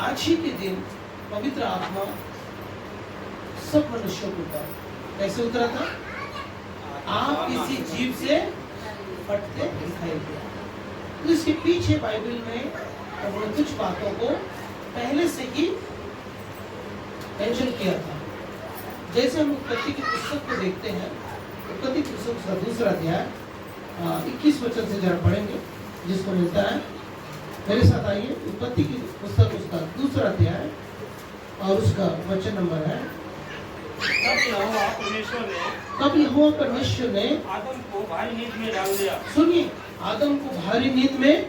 आज ही के दिन पवित्र आत्मा सब मनुष्यों के ऊपर कैसे उतरा था? आप किसी जीव से फटते दिखाई दिया। तो इसके पीछे बाइबल में उन्होंने कुछ बातों को पहले से ही मेंशन किया था। जैसे हम उत्पत्ति की पुस्तक को देखते हैं, उत्पत्ति की पुस्तक का दूसरा अध्याय 21 वचन से जरा पढ़ेंगे, जिसको मिलता है मेरे साथ आइए। उत्पत्ति की पुस्तक उसका दूसरा अध्याय और उसका वचन नंबर है। तब यहोवा परमेश्वर ने आदम को भारी नींद में डाल दिया। सुनिए, आदम को भारी नींद में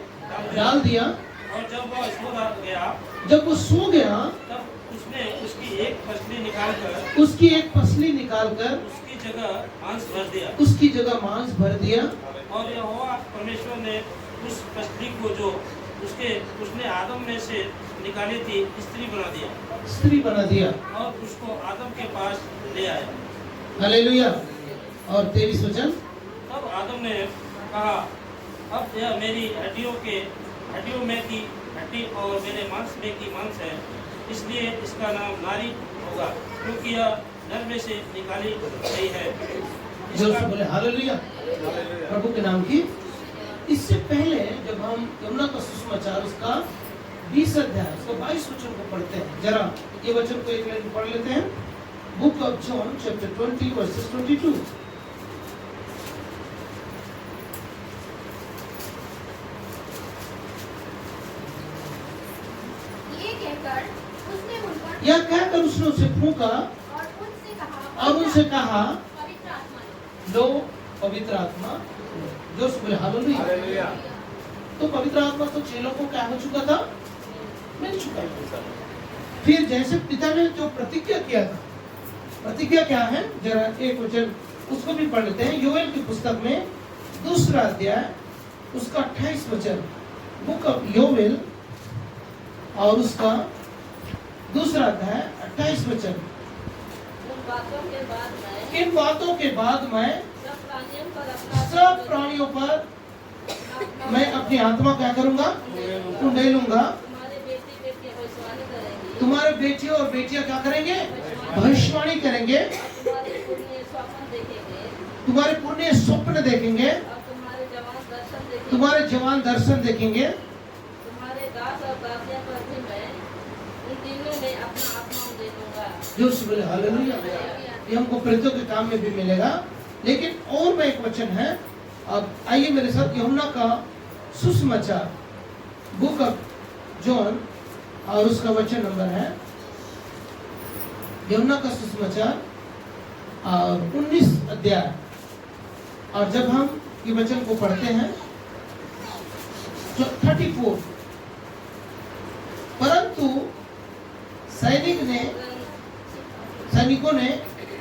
डाल दिया। और जब वो सो गया तब उसने उसकी एक पसली निकालकर उसकी जगह मांस भर दिया। और यहोवा परमेश्वर ने उस पसली को जो उसने आदम में से निकाली थी स्त्री बना दिया और उसको आदम के पास ले आया। हालेलुया। और 23 वचन। तब आदम ने कहा, अब यह मेरी हड्डियों में की हड्डी और मेरे मांस में की मांस है, इसलिए इसका नाम नारी होगा, क्योंकि यह नर में से निकाली गई है। जोर से बोले हालेलुया, प्रभु के नाम की। इससे पहले जब हम यमुना का सुसमाचार उसका 20 अध्याय उसका 22 वचन को पढ़ते हैं, जरा ये वचन को एक लाइन पढ़ लेते हैं। Book of John chapter 20 versus 22। यह कहकर उसने उसे फूंका और उनसे कहा लो पवित्र आत्मा। जो बोले हालेलुया। तो पवित्र आत्मा तो चेलों को क्या हो चुका था? मिल चुका था। फिर जैसे पिता ने जो प्रतिज्ञा किया था, प्रतिज्ञा क्या है जरा एक वचन उसको भी पढ़ लेते हैं। योएल की पुस्तक में दूसरा अध्याय उसका 28 वचन। बुक ऑफ योएल और उसका दूसरा अध्याय 28 वचन। इन बातों के बाद मैं सब प्राणियों पर मैं अपनी आत्मा क्या करूंगा? उंडेलूंगा। तुम्हारे बेटे और बेटियां क्या करेंगे? भविष्यवाणी करेंगे। तुम्हारे पुण्य स्वप्न देखेंगे। तुम्हारे जवान दर्शन देखेंगे। तुम्हारे दास और दासियां पर भी मैं उन तीनों में अपना आत्मा दे दूंगा। जो बोले हालेलुया। ये हमको प्रेरितों के काम में भी मिलेगा। लेकिन और में एक वचन है, अब आइए मेरे साथ यूहन्ना का सुसमाचार बुक ऑफ जॉन और उसका वचन नंबर है यूहन्ना का सुसमाचार और 19 अध्याय। और जब हम ये वचन को पढ़ते हैं 34, परंतु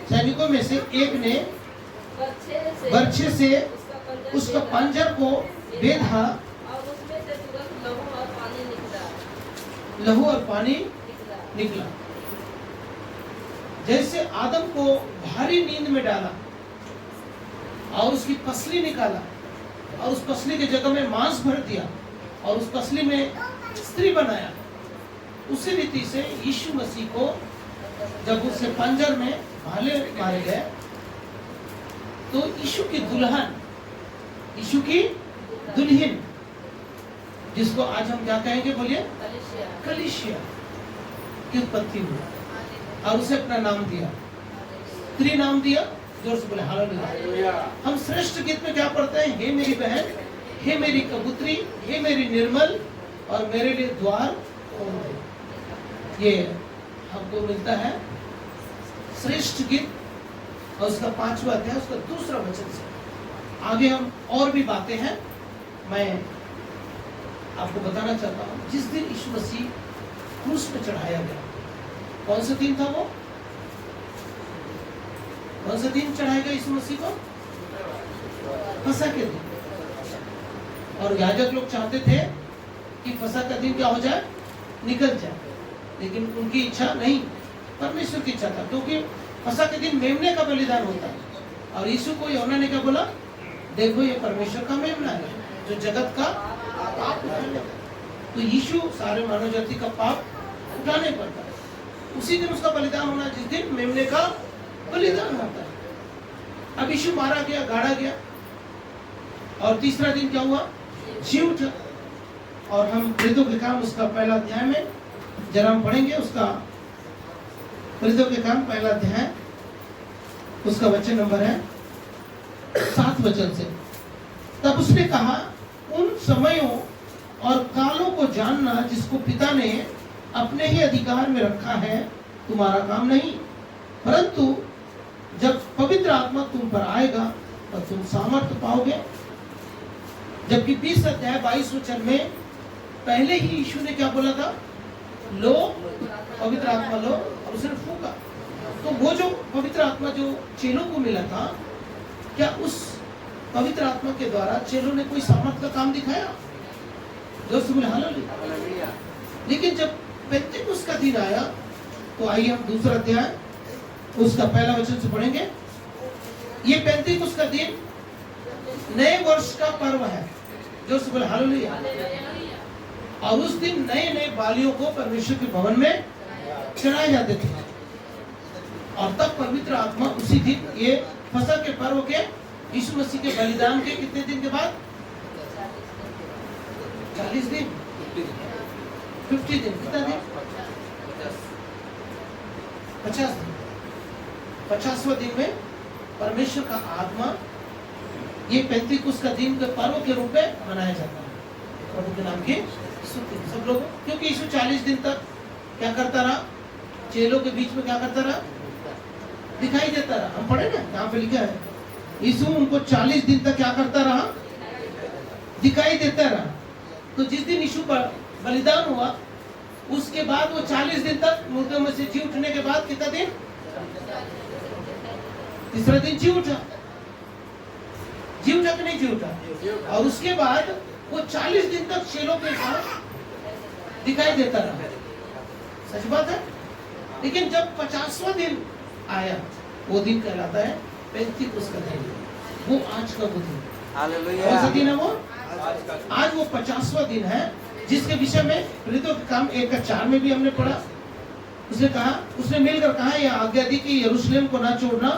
सैनिकों में से एक ने बर्छे से उसका पंजर को बेधा और उसमें से तुरंत लहू और पानी निकला। जैसे आदम को भारी नींद में डाला और उसकी पसली निकाला और उस पसली की जगह में मांस भर दिया और उस पसली में स्त्री बनाया, उसी रीति से यीशु मसीह को जब उससे पंजर में भाले मारे गए तो यीशु की दुल्हन जिसको आज हम क्या कहेंगे बोलिए? कलीसिया की उत्पत्ति हुई और उसे अपना नाम दिया, स्त्री नाम दिया। जोर से बोले हालेलुया। हम श्रेष्ठ गीत में क्या पढ़ते हैं? हे मेरी बहन, हे मेरी कबूतरी, हे मेरी निर्मल और मेरे लिए द्वार खोल दे। ये हमको मिलता है श्रेष्ठ गीत और उसका 5वां अध्याय उसका दूसरा वचन से। आगे हम और भी बातें हैं, मैं आपको बताना चाहता हूँ। जिस दिन यीशु मसीह क्रूस पे चढ़ाया गया, कौन सा दिन था वो? कौन सा दिन चढ़ाया गया यीशु मसीह को? फसह के दिन। और याजक लोग चाहते थे कि फसह का दिन क्या हो जाए? निकल जाए, लेकिन उनकी इच्छा नहीं, परमेश्वर की इच्छा था, क्योंकि फसह के दिन मेमने का बलिदान होता है। और यीशु को यूहन्ना ने क्या बोला? देखो ये परमेश्वर का मेमना है जो जगत का पाप उठाएगा। तो यीशु सारे मानव जाति का पाप उठाने पड़ता है। उसी दिन उसका बलिदान होना जिस दिन मेमने का बलिदान होता है। अब यीशु मारा गया, गाड़ा गया, और तीसरा दिन क्या हुआ? जी उठा। और हम प्रेतों के काम उसका पहला अध्याय में जरा हम पढ़ेंगे, उसका प्रेतों के काम पहला अध्याय, उसका वचन नंबर है 7 वचन से। तब उसने कहा, उन समयों और कालों को जानना जिसको पिता ने अपने ही अधिकार में रखा है तुम्हारा काम नहीं, परंतु जब पवित्र आत्मा तुम पर आएगा तब तुम सामर्थ्य पाओगे। जबकि 20 अध्याय 22 वचन में पहले ही यीशु ने क्या बोला था? लो पवित्र आत्मा लो, और उसने फूंका। तो वो जो पवित्र आत्मा जो चेलों को मिला था, क्या उस पवित्र आत्मा के द्वारा चेलों ने कोई सामर्थ का काम दिखाया? जो बोले हालेलुया। लेकिन जब पेंतेकुस्त का दिन आया, तो आइए हम दूसरा अध्याय उसका पहला वचन से पढ़ेंगे। ये पेंतेकुस्त का दिन नए वर्ष का पर्व है। जो बोले हालेलुया। और उस दिन नए नए बालियों को परमेश्वर के भवन में चढ़ाए जाते थे। और तब पवित्र आत्मा उसी दिन, ये फसह के पर्व के, यीशु मसीह के बलिदान के कितने दिन के बाद? 40 दिन, 50 दिन, कितना दिन? 50 दिन। 50वां दिन में परमेश्वर का आत्मा, ये पेंतीकुस्त का दिन के पर्व के रूप में मनाया जाता है, प्रभु के नाम की स्तुति। सब लोग, क्योंकि यीशु 40 दिन तक क्या करता रहा? चेलों के बीच में क्या करता रहा? दिखाई देता रहा। हम पढ़े ना, यहाँ पे लिखा है, यीशु उनको 40 दिन तक क्या करता रहा? दिखाई देता रहा। तो जिस दिन यीशु पर बलिदान हुआ, उसके बाद वो 40 दिन तक मुर्दों में से जी उठने के बाद कितना दिन? तीसरा दिन जी उठा। जी उठा कि नहीं जी उठा? और उसके बाद वो 40 दिन तक चेलों के साथ दिखाई देता रहा। सच बात है। लेकिन जब 50वां दिन आया, वो दिन कहलाता है पेंतीकुस्त का दिन। वो आज का वो दिन, कौन सा दिन है वो? आज वो 50वां दिन है, जिसके विषय में प्रेरितों के काम 1:4 में भी हमने पढ़ा। उसने कहा, उसने मिलकर कहा, यह आज्ञा दी कि यरूशलेम को ना छोड़ना,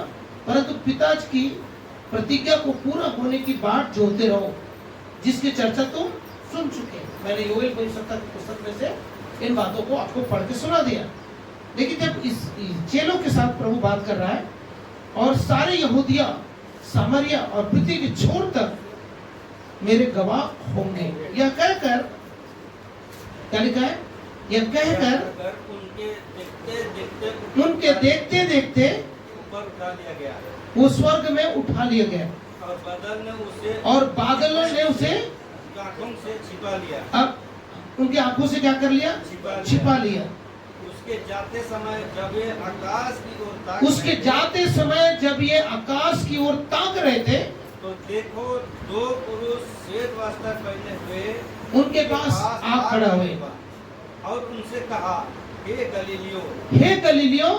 परंतु पिता की प्रतिज्ञा को पूरा होने की बाट जोहते रहो, जिसकी चर्चा तुम सुन चुके। मैंने योएल भविष्यवक्ता की पुस्तक में से इन बातों को आपको पढ़ के सुना दिया। लेकिन जब इस चेलों के साथ प्रभु बात कर रहा है, और सारे यहूदिया, सामरिया और पृथ्वी के छोर तक मेरे गवाह होंगे, यह कहकर, क्या लिखा है? यह कहकर उनके देखते देखते ऊपर उठा लिया गया, वो स्वर्ग में उठा लिया गया, और बादलों ने उसे आंखों से छिपा लिया। अब उनकी आंखों से क्या कर लिया? छिपा लिया। उसके जाते समय जब ये आकाश की ओर ताक उसके जाते समय जब ये आकाश की ओर ताक रहे थे, तो देखो 2 पुरुष श्वेत वस्त्र पहने हुए उनके पास आ खड़ा हुए, और उनसे कहा, हे गलीलियों, हे गलीलियों,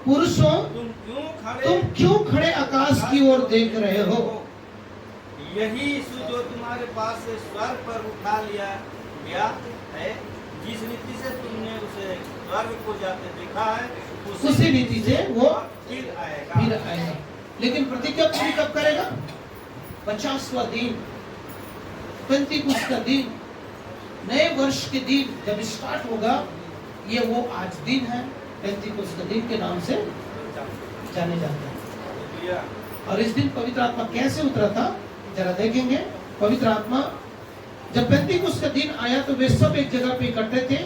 पुरुषों, तुम क्यों खड़े आकाश की ओर देख रहे हो? यही यीशु जो तुम्हारे पास से स्वर्ग पर उठा लिया गया है, जिस रीति से तुमने उसे स्वर्ग को जाते देखा है, उसी रीति से वो फिर आएगा। लेकिन प्रतिज्ञा पूरी कब करेगा? 50वां दिन, पेंतीकुस्त का दिन, नए वर्ष के दिन जब स्टार्ट होगा, ये वो आज दिन है, पेंतीकुस्त का दिन के नाम से जाने जाता है। और इस दिन पवित्र आत्मा कैसे उतरा था, जरा देखेंगे। पवित्र आत्मा जब पेंतीकुस्त का दिन आया, तो वे सब एक जगह पे इकट्ठे थे,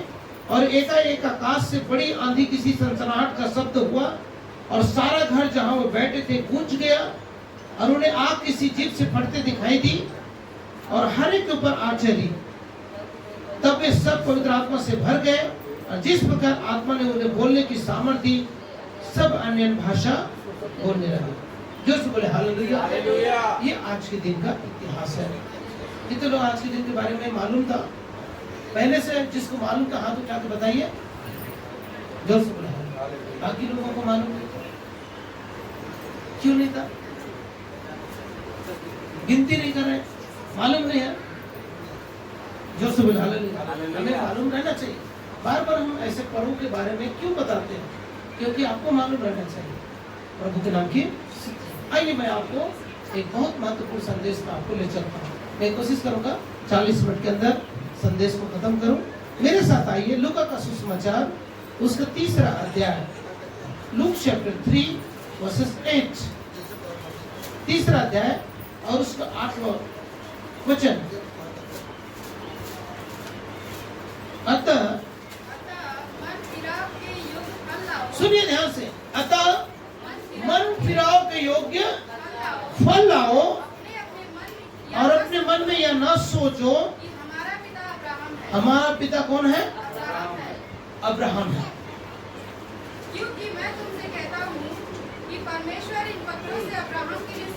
और एकाएक आकाश से बड़ी आंधी किसी सनसनाहट का शब्द हुआ, और सारा घर जहां वो बैठे थे गूंज गया, और उन्हें आग किसी जीभ से फटते दिखाई दी, और हर एक के ऊपर आ चली। तब वे सब पवित्र आत्मा से भर गए, और जिस प्रकार आत्मा ने उन्हें बोलने की सामर्थ्य दी, सब अन्य भाषा बोलने लगे। जो बोले हालेलुया। ये आज के दिन का इतिहास है। कितने लोग आज के दिन के बारे में मालूम था? पहले से जिसको मालूम था हाथ उठा के बताइए। जोर से बोले हालेलुया। बाकी लोगों को मालूम नहीं था, क्यों नहीं था? गिनती नहीं कर रहे, मालूम नहीं है। जो से बोले हालेलुया। हमें मालूम रहना चाहिए। बार बार हम ऐसे पर्वों के बारे में क्यों बताते हैं? क्योंकि आपको मालूम रहना चाहिए प्रभु के नाम की। आइए मैं आपको एक बहुत महत्वपूर्ण संदेश में आपको ले चलता हूँ। मैं कोशिश करूंगा 40 मिनट के अंदर संदेश को खत्म करूं। मेरे साथ आइए लूका का सुसमाचार उसका 3रा अध्याय, लूक चैप्टर 3 वर्सेस 8, 3रा अध्याय और उसका 8वां वचन। अतः मन फिराव के युग फल लाओ। सुनिए ध्यान से, अतः मन फिराव के योग्य फल लाओ और अपने मन में यह न सोचो कि हमारा पिता अब्राहम है। हमारा पिता कौन है? अब्राहम है। अब्राहम है। क्योंकि मैं तुमसे कहता हूँ कि परमेश्वर इन पत्थरों से अब्राहम के लिए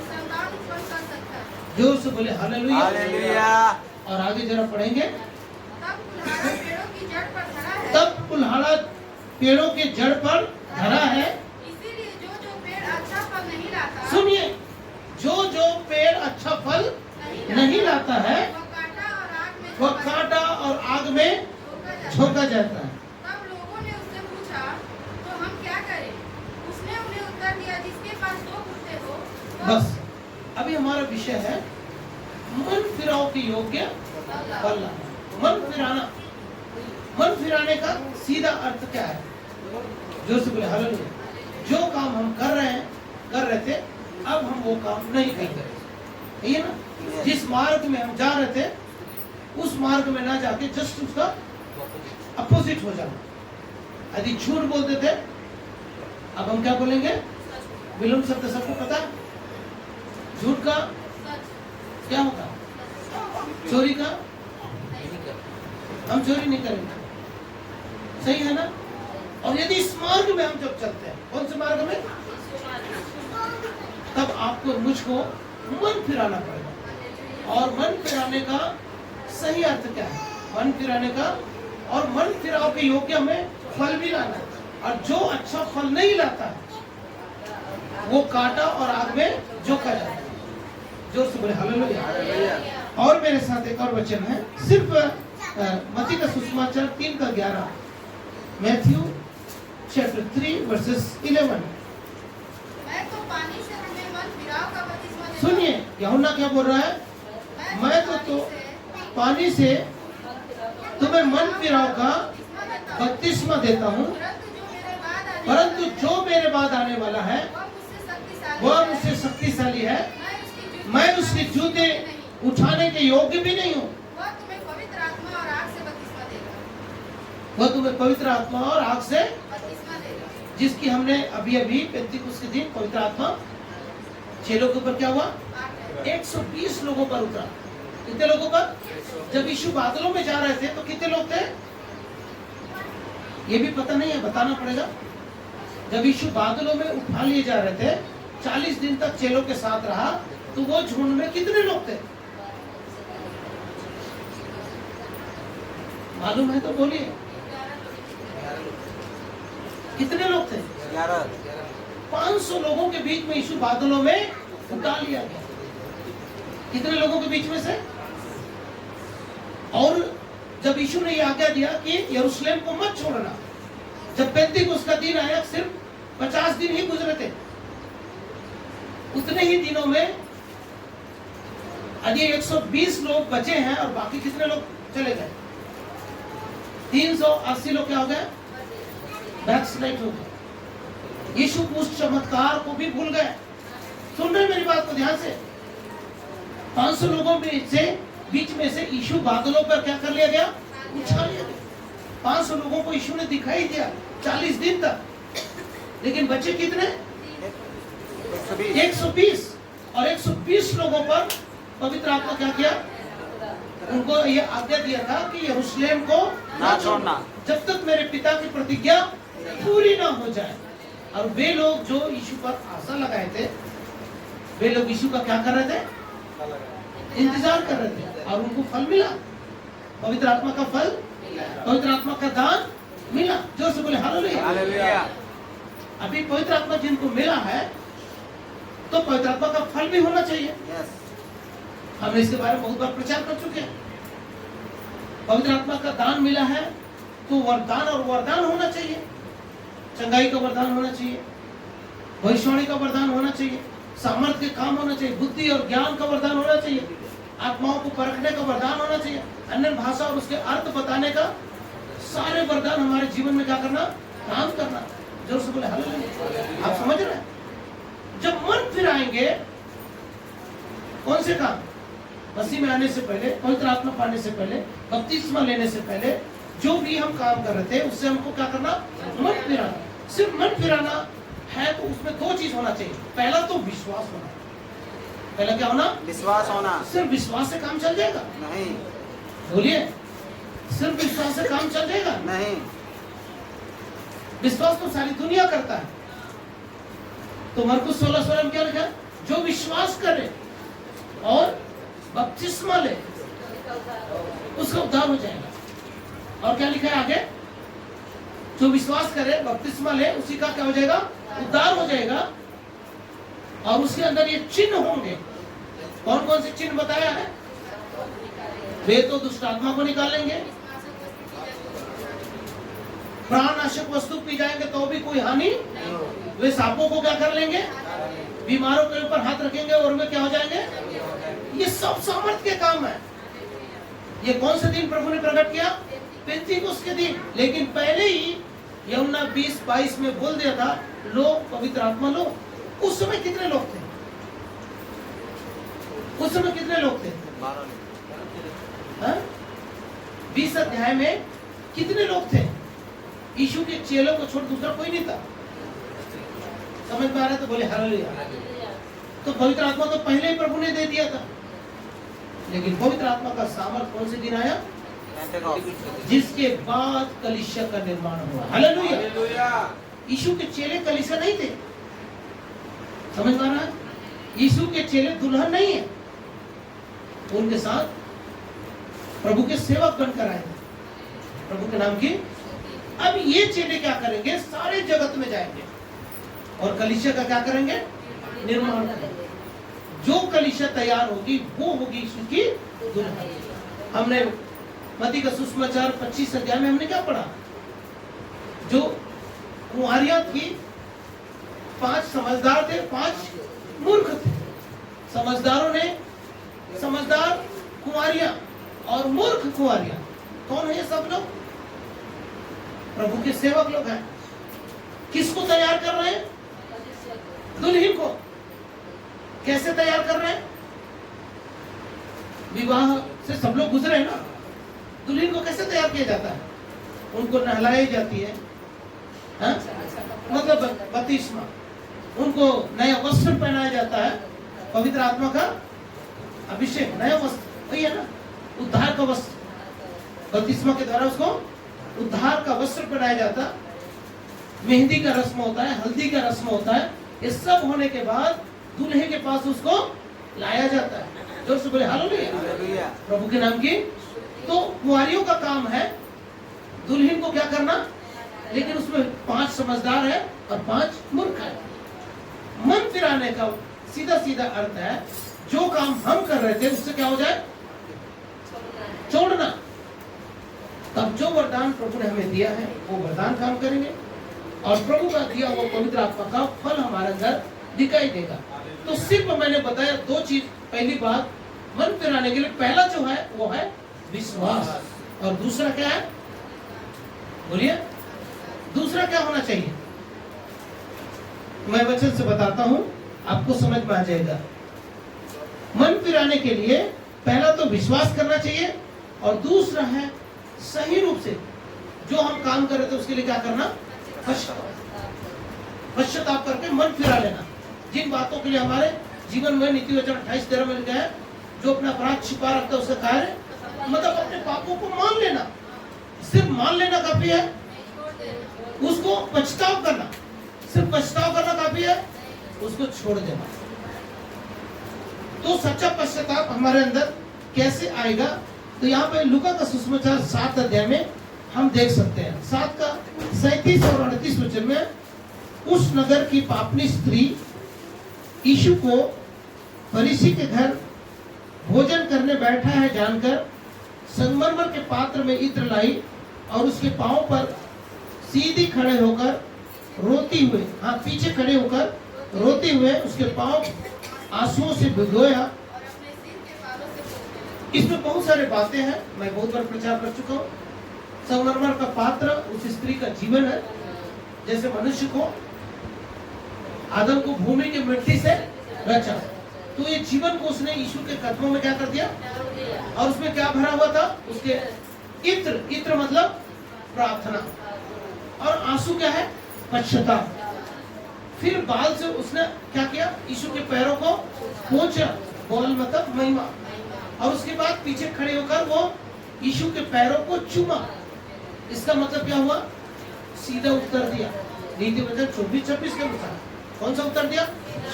संतान उत्पन्न कर सकता है। जोर से बोले हालेलुया। हालेलुया। और आगे जरा पढ़ेंगे। तब कुल्हाड़ा पेड़ों की जड़ पर तब कुल्हाड़ा पेड़ों के जड़ पर धरा है। धरा है। इसीलिए जो जो पेड़ अच्छा फल नहीं लाता, सुनिए, जो पेड़ अच्छा फल नहीं लाता है वह कांटा और आग वह कांटा और आग में में झोंका जाता है। झोंका जाता है। तब लोगों ने उससे पूछा, तो हम क्या करें? उसने उन्हें उत्तर दिया, जिसके पास 2 कुत्ते हो वह बस अभी हमारा विषय है मन फिराव के योग्य फल लाना। मन फिराना, मन फिराने का सीधा अर्थ क्या है? जो से बोले हालेलुया। जो काम हम कर रहे थे, अब हम वो काम नहीं कर रहे, ये ना। जिस मार्ग में हम जा रहे थे उस मार्ग में ना जाके जस्ट उसका अपोजिट हो जाना। यदि झूठ बोलते थे, अब हम क्या बोलेंगे? विलोम शब्द सबको पता है। झूठ का क्या होगा? चोरी का हम चोरी नहीं करेंगे, सही है ना? और यदि इस मार्ग में हम जब चलते हैं, कौन से मार्ग में, तब आपको मुझको मन फिराना पड़ेगा। और मन फिराने का सही अर्थ क्या है? मन फिराने का और मन फिराव के योग्य हमें फल भी लाना है। और जो अच्छा फल नहीं लाता है वो कांटा और आग में झोंका जाता है। जोर से बोले हालेलुया। और मेरे साथ एक और वचन है, सिर्फ मत्ती का सुसमाचार 3:11, मैथ्यू चैप्टर 3 वर्सेस 11। मैं तो पानी से तुम्हें मन फिराव का बपतिस्मा देता हूँ। सुनिए, यूहन्ना क्या बोल रहा है? मैं तो पानी से तुम्हें मन फिराव का बपतिस्मा देता हूँ, परंतु जो मेरे बाद आने वाला है वह मुझसे शक्तिशाली है। मैं उसके जूते उठाने के योग्य भी नहीं हूँ। वह तुम्हें पवित्र आत्मा और आग से बपतिस्मा देगा। वह तुम्हें पवित्र आत्मा और आग से, बपतिस्मा देगा। जिसकी हमने अभी पेंतीकोस्त के दिन पवित्र आत्मा चेलों के ऊपर क्या हुआ? 120 लोगों पर उतरा। कितने लोगों पर? जब यीशु बादलों में जा रहे थे तो कितने लोग थे? ये भी पता नहीं है, बताना पड़ेगा। जब यीशु बादलों में उठा लिए जा रहे थे, 40 दिन तक चेलों के साथ रहा, तो वो झुंड में कितने लोग थे? मालूम है तो बोलिए, कितने लोग थे? 500 लोगों के बीच में यीशु बादलों में उठा लिया गया। कितने लोगों के बीच में से? और जब यीशु ने यह आज्ञा दिया कि यरूशलेम को मत छोड़ना, जब पेंतीकोस्त का दिन आया, सिर्फ 50 दिन ही गुजरे थे। उतने ही दिनों में अभी 120 लोग बचे हैं और बाकी कितने लोग चले गए? 380 लोग क्या हो गए? बैकस्लाइड हो गए। यीशु उस चमत्कार को भी भूल गए। सुन रहे मेरी बात को ध्यान से? 500 लोगों में से बीच में से यीशु बादलों पर क्या कर लिया गया? उठा लिया गया। 500 लोगों को यीशु ने दिखाई दिया 40 दिन तक, लेकिन बचे कितने? 120। और 120 लोगों पर पवित्र आत्मा क्या किया? उनको ये आज्ञा दिया था कि यरूशलेम को ना छोड़ना जब तक मेरे पिता की प्रतिज्ञा पूरी ना हो जाए। और वे लोग जो यीशु पर आशा लगाए थे, वे लोग यीशु का क्या कर रहे थे? इंतजार कर रहे थे, और उनको फल मिला। पवित्र आत्मा का फल, पवित्र आत्मा का दान मिला। जो से बोले हालेलुया। अभी पवित्र आत्मा जिनको मिला है, तो पवित्र आत्मा का फल भी होना चाहिए। हमने इसके बारे में बहुत बार प्रचार कर चुके हैं। पवित्र आत्मा का दान मिला है तो वरदान और वरदान होना चाहिए। चंगाई का वरदान होना चाहिए, भविष्यवाणी का वरदान होना चाहिए, सामर्थ्य के काम होना चाहिए, बुद्धि और ज्ञान का वरदान होना चाहिए, आत्माओं को परखने का वरदान होना चाहिए, अन्य भाषा और उसके अर्थ बताने का, सारे वरदान हमारे जीवन में क्या करना, काम करना। जोर से बोले हालेलुया। आप समझ रहे हैं? जब मन फिराएंगे, कौन से काम? मसीह में आने से पहले, पवित्र आत्मा पाने से पहले, बपतिस्मा लेने से पहले जो भी हम काम कर रहे थे उससे हमको क्या करना, मन फिराना। सिर्फ मन फिराना है तो उसमें दो चीज होना चाहिए। पहला तो विश्वास होना। पहला क्या होना? विश्वास होना। सिर्फ विश्वास से काम चल जाएगा? नहीं। बोलिए, सिर्फ विश्वास से काम चल जाएगा? नहीं। विश्वास तो सारी दुनिया करता है। तो मरकुस 16:16 में क्या लिखा? जो विश्वास करे और बपतिस्मा ले उसका उद्धार हो जाएगा। और क्या लिखा है आगे? जो विश्वास करे, बपतिस्मा ले, उसी का क्या हो जाएगा? उद्धार हो जाएगा। और उसके अंदर ये चिन्ह होंगे। कौन कौन से चिन्ह बताया है? वे तो दुष्ट आत्मा को निकालेंगे, प्राणनाशक वस्तु पी जाएंगे तो भी कोई हानि, वे सांपों को क्या कर लेंगे, बीमारों के ऊपर हाथ रखेंगे और वे क्या हो जाएंगे। ये सब सामर्थ्य के काम है। ये कौन से दिन प्रभु ने प्रकट किया? पेंतीकोस्त के दिन। लेकिन पहले ही यूहन्ना 20:22 में बोल दिया था, लो पवित्र आत्मा लो। उस समय कितने लोग थे? उस समय कितने लोग थे? 20 अध्याय में कितने लोग थे? यीशु के चेलों को छोड़ दूसरा कोई नहीं था। समझ में आ रहा है तो बोले हालेलुया। तो पवित्र आत्मा तो पहले ही प्रभु ने दे दिया था। लेकिन पवित्र आत्मा का सामर्थ कौन से दिन आया? जिसके बाद कलीसिया का निर्माण हुआ। हालेलुया। यीशु के चेले कलीसिया नहीं थे। समझ में आ रहा है? यीशु के चेले दुल्हन नहीं है, उनके साथ प्रभु के सेवक बनकर आए प्रभु के नाम की। अब ये चेले क्या करेंगे? सारे जगत में जाएंगे और कलीसिया का क्या करेंगे? निर्माण करेंगे। जो कलीसिया तैयार होगी वो होगी यीशु की दुल्हन। हमने मत्ती का सुसमाचार 25 अध्याय में हमने क्या पढ़ा? जो कुंवारियां थी, 5 समझदार थे, 5 मूर्ख थे। समझदार कुंवारियां और मूर्ख कुंवारियां कौन है? ये सब लोग प्रभु के सेवक लोग हैं। किसको तैयार कर रहे हैं? दुल्हन को। कैसे तैयार कर रहे हैं? विवाह से सब लोग गुजरे ना। दुल्हन को कैसे तैयार किया जाता है? उनको नहलाई जाती है, मतलब बपतिस्मा। उनको नया वस्त्र पहनाया जाता है, पवित्र आत्मा का अभिषेक, नया वस्त्र, वही है ना, उद्धार का वस्त्र। बपतिस्मा के द्वारा उसको उद्धार का वस्त्र पहनाया जाता। मेहंदी का रस्म होता है, हल्दी का रस्म होता है। ये सब होने के बाद दूल्हे के पास उसको लाया जाता है। जोर से बोले हालेलुया। प्रभु के नाम की। तो कुंवारियों का काम है दुल्हन को क्या करना, लेकिन उसमें 5 समझदार है और 5 मूर्ख है। मन फिराने का सीधा सीधा अर्थ है, जो काम हम कर रहे थे उससे क्या हो जाए? छोड़ना। तब जो वरदान प्रभु ने हमें दिया है वो वरदान काम करेंगे और प्रभु का दिया हुआ पवित्र आत्मा का फल हमारे अंदर दिखाई देगा। तो सिर्फ मैंने बताया 2 चीज। पहली बात, मन फिराने के लिए पहला जो है वो है विश्वास, और दूसरा क्या है? बोलिए, दूसरा क्या होना चाहिए? मैं वचन से बताता हूं, आपको समझ में आ जाएगा। मन फिराने के लिए पहला तो विश्वास करना चाहिए और दूसरा है सही रूप से जो हम काम कर रहे थे उसके लिए क्या करना? पश्चाताप करके मन फिरा लेना। जिन बातों के लिए हमारे जीवन में नीति वचन 28:13 में लिखा है, जो अपना अपराध छिपा रखता है उसका कार्य, मतलब अपने पापों को मान लेना। सिर्फ मान लेना काफी है, उसको पछताव करना, सिर्फ पछताव करना काफी है, उसको छोड़ देना। तो सच्चा पश्चाताप हमारे अंदर कैसे आएगा? तो यहाँ पे लूका का सुसमाचार 7 अध्याय में हम देख सकते हैं। 7 का 37 और 38 वचन में, उस नगर की पापनी स्त्री यीशु को फरीसी के घर भोजन करने बैठा है जानकर संगमरमर के पात्र में इत्र लाई और उसके पांव पर सीधी खड़े होकर रोती हुए, हाँ पीछे खड़े होकर रोते हुए उसके पांव आंसुओं से भिगोया। और अपने सिर के बालों से पोंछने लगे। इसमें बहुत सारे बातें हैं, मैं बहुत बार प्रचार कर चुका हूँ। संगमरमर का पात्र उस स्त्री का जीवन है। जैसे मनुष्य को, आदम को भूमि की मिट्टी से रचा, तो ये जीवन को उसने यीशु के कदमों में क्या कर दिया, और उसमें क्या भरा हुआ था, उसके इत्र, इत्र मतलब प्रार्थना, और आंसू क्या है, पश्चाताप। फिर बाल से उसने क्या किया, यीशु के पैरों को पोंछा, बॉल मतलब महिमा, और उसके बाद पीछे खड़े होकर वो यीशु के पैरों को चूमा। इसका मतलब क्या हुआ, सीधा उत्तर दिया। नीति वचन 24-26 के अनुसार कौन सा उत्तर दिया,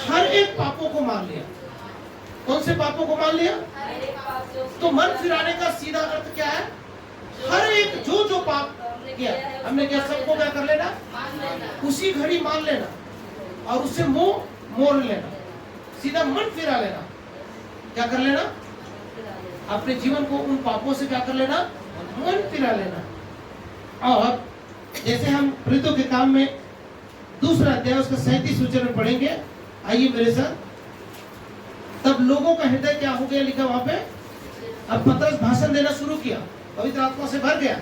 हर एक पापों को मान लिया। कौन से पापों को मान लिया, तो मन फिराने का सीधा अर्थ क्या है, हर एक जो पाप किया हमने, क्या सबको क्या कर लेना, उसी घड़ी मान लेना और उससे मुंह मोड़ लेना, सीधा मन फिरा लेना। क्या कर लेना, अपने जीवन को उन पापों से क्या कर लेना, मन फिरा लेना। और जैसे हम प्रेरितों के काम में दूसरा अध्याय उसका 37 वचन में पढ़ेंगे, आइए मेरे साथ। तब लोगों का हृदय क्या हो गया, लिखा वहां पे, अब पतरस भाषण देना शुरू किया, पवित्र आत्मा से भर गया।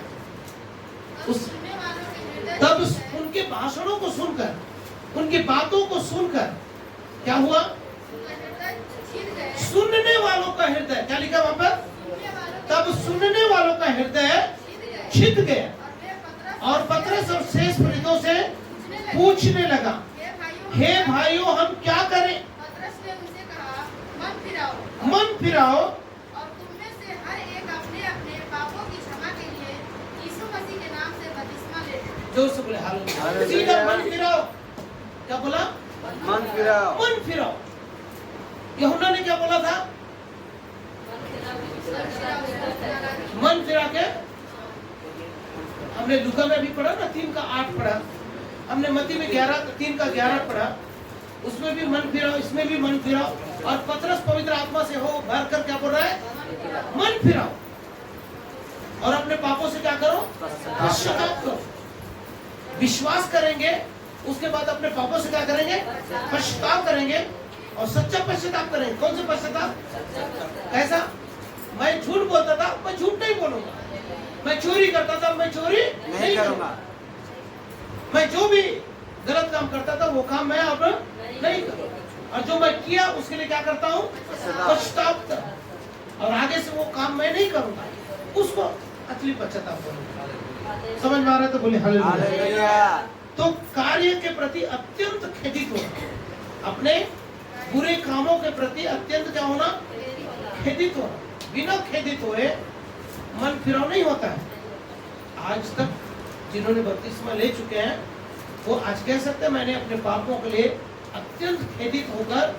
उस तब उनके भाषणों को सुनकर, उनकी बातों को सुनकर क्या हुआ, सुनने वालों का हृदय, क्या लिखा वहां पर, तब सुनने वालों का हृदय छिद गया और पतरस और शेष प्रेरितों से पूछने लगा, हे भाइयों हम क्या करें। पतरस ने उनसे कहा, मन फिराओ और तुम में से हर एक अपने अपने पापों की क्षमा के लिए यीशु मसीह के नाम से बपतिस्मा ले ले। जोर से बोले हालेलुया। सीधा मन फिराओ। क्या बोला, मन फिराओ, मन फिराओ। यूहन्ना ने क्या बोला था, मन फिरा के, हमने लूका में भी पढ़ा ना, 3:8 पढ़ा, हमने मत्ती में 3:11 पढ़ा, उसमें भी मन फिराओ, इसमें भी मन फिराओ। और पतरस पवित्र आत्मा से हो भर कर क्या बोल रहा है, मन फिराओ और अपने पापों से क्या करो, पश्चाताप करो। विश्वास करेंगे, उसके बाद अपने पापों से क्या करेंगे, पश्चाताप करेंगे और सच्चा पश्चाताप करेंगे। कौन सा पश्चाताप, कैसा, मैं झूठ बोलता था, मैं झूठ नहीं बोलूंगा, मैं चोरी करता था, मैं चोरी नहीं करूंगा, मैं जो भी गलत काम करता था वो काम मैं अब नहीं करूंगा, और जो मैं किया उसके लिए क्या करता हूँ, पश्चाताप, और आगे से वो काम मैं नहीं करूंगा, उसको असली पश्चाताप करूंगा। समझ में आ रहा है तो बोले हालेलुया। तो कार्य के प्रति अत्यंत खेदित होना, अपने बुरे कामों के प्रति अत्यंत क्या होना, खेदित होना। बिना खेदित हुए मन फिराव नहीं होता है। आज तक जिन्होंने बपतिस्मा ले चुके हैं वो आज कह सकते हैं, मैंने अपने पापों के लिए अत्यंत खेदित होकर,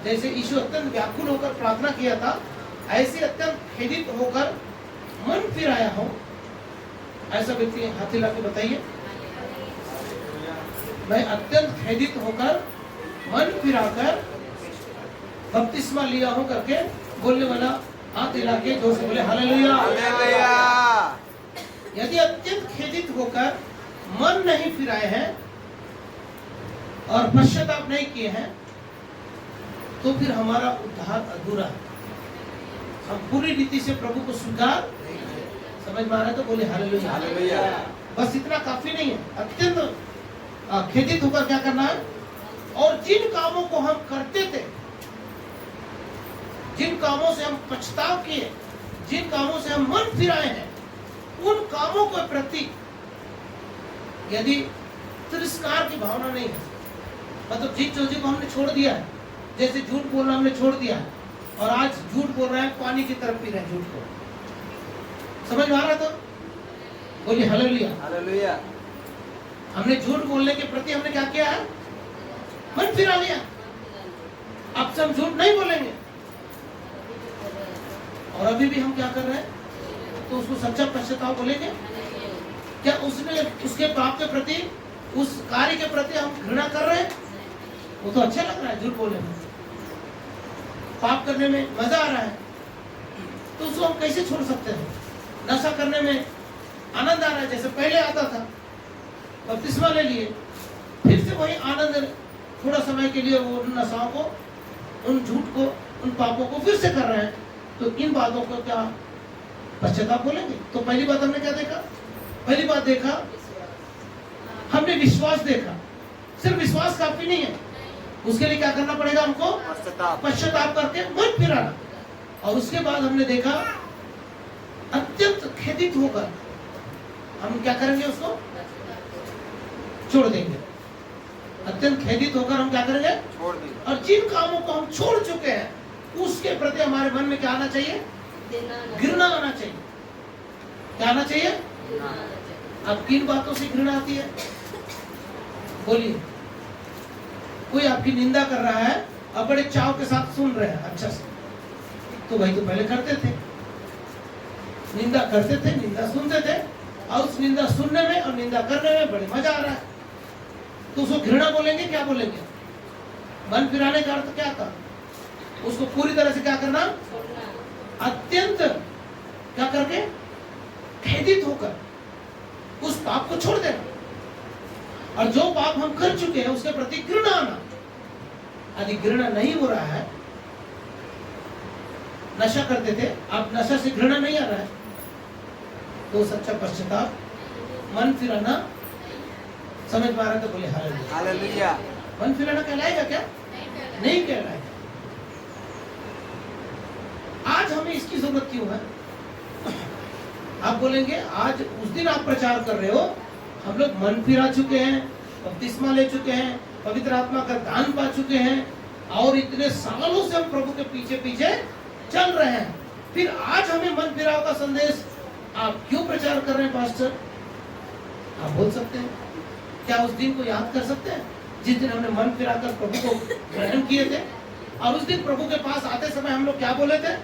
जैसे यीशु अत्यंत व्याकुल होकर प्रार्थना किया था, ऐसे अत्यंत खेदित होकर मन फिराया हूं। ऐसा व्यक्ति हाथ हिला के बताइए, मैं अत्यंत खेदित होकर मन फिराकर बपतिस्मा लिया हूं करके बोलने वाला हाथ हिला के जोर से बोले हालेलुया। यदि अत्यंत खेदित होकर मन नहीं फिराए हैं और पश्चाताप नहीं किए हैं तो फिर हमारा उद्धार अधूरा है। हम पूरी रीति से प्रभु को स्वीकार, समझ में आ रहा है तो बोले हालेलुया। बस इतना काफी नहीं है, अत्यंत खेदित होकर क्या करना है, और जिन कामों को हम करते थे, जिन कामों से हम पछताव किए, जिन कामों से हम मन फिराए हैं, उन कामों के प्रति यदि तिरस्कार की भावना नहीं है, मतलब जिन चीजों को हमने छोड़ दिया है, जैसे झूठ बोलना हमने छोड़ दिया है और आज झूठ बोल रहे हैं, पानी की तरफ पी रहे हैं झूठ को, समझ में आ रहा तो बोलिए हालेलुया। हमने झूठ बोलने के प्रति हमने क्या किया है, मन फिरा लिया। अब से हम झूठ नहीं बोलेंगे, और अभी भी हम क्या कर रहे हैं, तो उसको सच्चा पश्चाताप बोलेंगे क्या, उसने उसके पाप के प्रति, उस कार्य के प्रति हम घृणा कर रहे हैं, वो तो अच्छा लग रहा है झूठ बोलने में, पाप करने में मजा आ रहा है, तो उसको हम कैसे छोड़ सकते हैं? नशा करने में आनंद आ रहा है जैसे पहले आता था, बपतिस्मा ले लिए, फिर से वही आनंद थोड़ा समय के लिए वो उन नशाओं को, उन झूठ को, उन पापों को फिर से कर रहे हैं। तो इन बातों को क्या पश्चाताप बोलेंगे? तो पहली बात हमने क्या देखा? पहली बात देखा हमने विश्वास देखा। सिर्फ विश्वास काफी नहीं है, उसके लिए क्या करना पड़ेगा हमको? पश्चाताप करके मन फिराना। और उसके बाद हमने देखा अत्यंत खेदित होकर हम क्या करेंगे? उसको छोड़ देंगे। अत्यंत खेदित होकर हम क्या करेंगे? छोड़ देंगे। और जिन कामों को हम छोड़ चुके हैं उसके प्रति हमारे मन में क्या आना चाहिए? घृणा आना चाहिए। क्या आना चाहिए? अब किन बातों से घृणा आती है? बोलिए। कोई आपकी निंदा कर रहा है और बड़े चाव के साथ सुन रहे हैं अच्छा से, तो भाई तो पहले करते थे, निंदा करते थे, निंदा सुनते थे, और उस निंदा सुनने में और निंदा करने में बड़े मजा आ रहा है, तो उसको घृणा बोलेंगे? क्या बोलेंगे? मन फिराने का अर्थ क्या था? उसको पूरी तरह से क्या करना? अत्यंत क्या करके? खेदित होकर उस पाप को छोड़ देना। और जो पाप हम कर चुके हैं उसके प्रति घृणा आना। यदि घृणा नहीं हो रहा है, नशा करते थे, आप नशा से घृणा नहीं आ रहा है, तो सच्चा पश्चाताप, मन फिराना समझ में आ रहा है तो बोले हालेलुया। मन फिराना कहलाएगा क्या? नहीं कहलाएगा। आज हमें इसकी जरूरत क्यों है? आप बोलेंगे आज उस दिन आप प्रचार कर रहे हो, हम लोग मन फिरा चुके हैं, बपतिस्मा ले चुके हैं, पवित्र आत्मा का दान पा चुके हैं, और इतने सालों से हम प्रभु के पीछे पीछे चल रहे हैं, फिर आज हमें मन फिराव का संदेश आप क्यों प्रचार कर रहे हैं पास्टर? आप बोल सकते हैं। क्या उस दिन को याद कर सकते हैं जिस दिन हमने मन फिराकर प्रभु को ग्रहण किए थे? और उस दिन प्रभु के पास आते समय हम लोग क्या बोले थे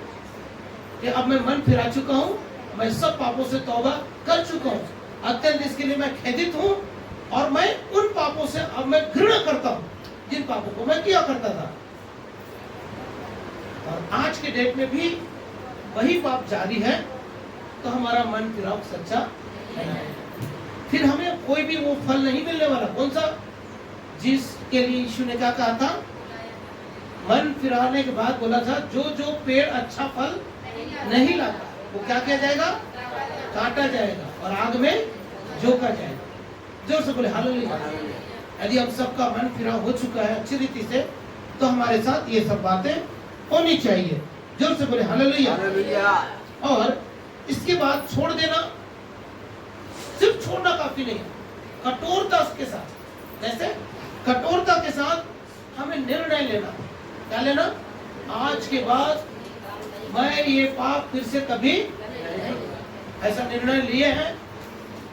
कि अब मैं मन फिरा चुका हूँ, मैं सब पापों से तौबा कर चुका हूँ, अत्यंत इसके लिए मैं खेदित हूँ, और मैं उन पापों से अब मैं घृणा करता हूँ जिन पापों को मैं किया करता था। और आज के डेट में भी वही पाप जारी है, तो हमारा मन फिराव सच्चा नहीं है। फिर हमें कोई भी वो फल नहीं मिलने वाला। कौन सा? जिसके लिए यीशु ने क्या कहा था? मन फिराने के बाद बोला था जो जो पेड़ अच्छा फल नहीं लाता वो क्या किया जाएगा? काटा जाएगा और आग में झोंका जाएगा। जोर से बोले हालेलुया। यदि हम सबका मन फिराव हो चुका है अच्छी रीति से, तो हमारे साथ ये सब बातें होनी चाहिए। जोर से बोले हालेलुया। और इसके बाद छोड़ देना, सिर्फ छोड़ना काफी नहीं, कठोरता के साथ। जैसे कठोरता के साथ हमें निर्णय लेना। क्या लेना? आज के बाद मैं ये पाप फिर से कभी, ऐसा निर्णय लिए हैं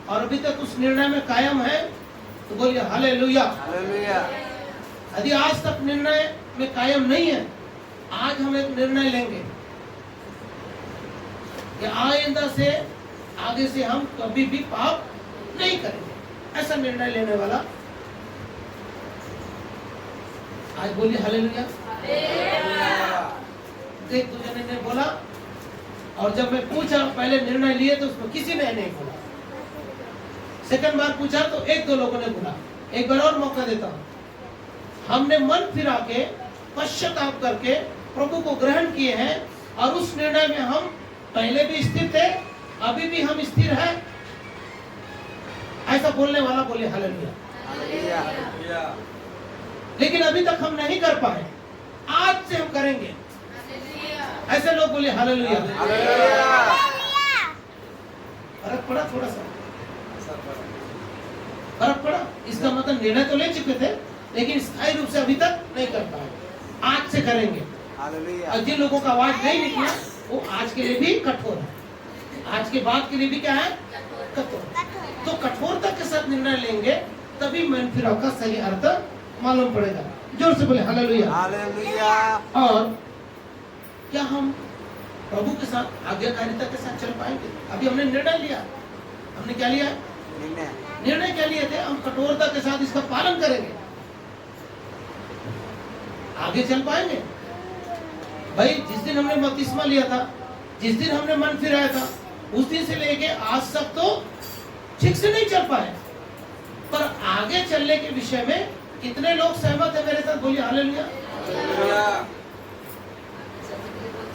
और अभी तक उस निर्णय में कायम है, तो बोलिए हालेलुया। यदि आज तक निर्णय में कायम नहीं है, आज हम एक निर्णय लेंगे कि आइंदा से आगे से हम कभी भी पाप नहीं करेंगे। ऐसा निर्णय लेने वाला आज बोलिए हालेलुया। एक दूसरे ने बोला, और जब मैं पूछा पहले निर्णय लिए तो उसमें किसी ने नहीं बोला। सेकंड बार पूछा तो एक दो लोगों ने बोला। एक बार और मौका देता हूं। हमने मन फिरा के पश्चाताप करके प्रभु को ग्रहण किए हैं, और उस निर्णय में हम पहले भी स्थिर थे, अभी भी हम स्थिर हैं। ऐसा बोलने वाला बोले हालेलुया। लेकिन अभी तक हम नहीं कर पाए, आज से हम करेंगे। ऐसे लोग बोले हालेलुया। फर्क पड़ा? थोड़ा सा फर्क पड़ा। इसका मतलब निर्णय तो ले चुके थे, लेकिन स्थायी रूप से अभी तक नहीं कर पाए। आज से करेंगे। और जिन लोगों का आवाज नहीं निकला वो आज के लिए भी कठोर है। आज के बाद के लिए भी क्या है? कठोर। तो कठोरता के साथ निर्णय लेंगे, तभी मन फिराव का सही अर्थ मालूम पड़ेगा। जोर से बोले हालेलुया। और क्या हम प्रभु के साथ आज्ञाकारिता के साथ चल पाएंगे? अभी हमने निर्णय लिया। हमने क्या लिया? निर्णय क्या लिए थे? हम कठोरता के साथ इसका पालन करेंगे, आगे चल पाएंगे। भाई जिस दिन हमने बपतिस्मा लिया था जिस दिन हमने मन फिराया था उस दिन से लेके आज तक तो ठीक से नहीं चल पाए, पर आगे चलने के विषय में कितने लोग सहमत है मेरे साथ? बोलिए हालेलुया।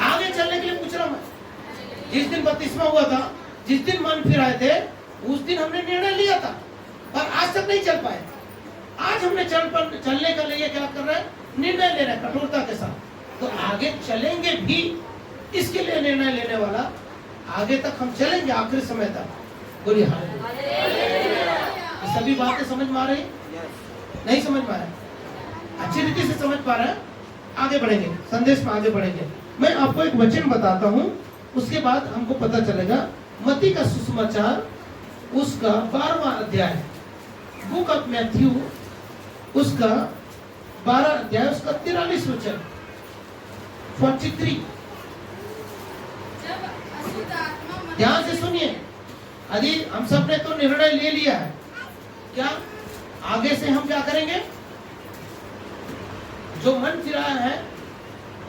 आगे चलने के लिए पूछ रहा हूं मैं। जिस दिन बपतिस्मा हुआ था, जिस दिन मन फिराए थे, उस दिन हमने निर्णय लिया था, पर आज तक नहीं चल पाए। आज हमने चलने का लिए क्या कर रहे हैं? निर्णय ले रहे हैं कठोरता के साथ। तो आगे चलेंगे भी, इसके लिए निर्णय लेने वाला आगे तक हम चलेंगे आखिरी समय तक। बोलिए हालेलुया। सभी बातें समझ में आ रही? नहीं समझ में आ रहा? अच्छी रीति से समझ पा रहे हैं? आगे बढ़ेंगे, संदेश में आगे बढ़ेंगे। मैं आपको एक वचन बताता हूं, उसके बाद हमको पता चलेगा। मत्ती का सुसमाचार उसका 12वां अध्याय, बुक ऑफ मैथ्यू उसका 12 अध्याय उसका 43 वचन 43। जब अशुद्ध आत्मा मनुष्य ध्यान से सुनिए। यदि हम सब ने तो निर्णय ले लिया है, क्या आगे से हम क्या करेंगे? जो मन फिराया है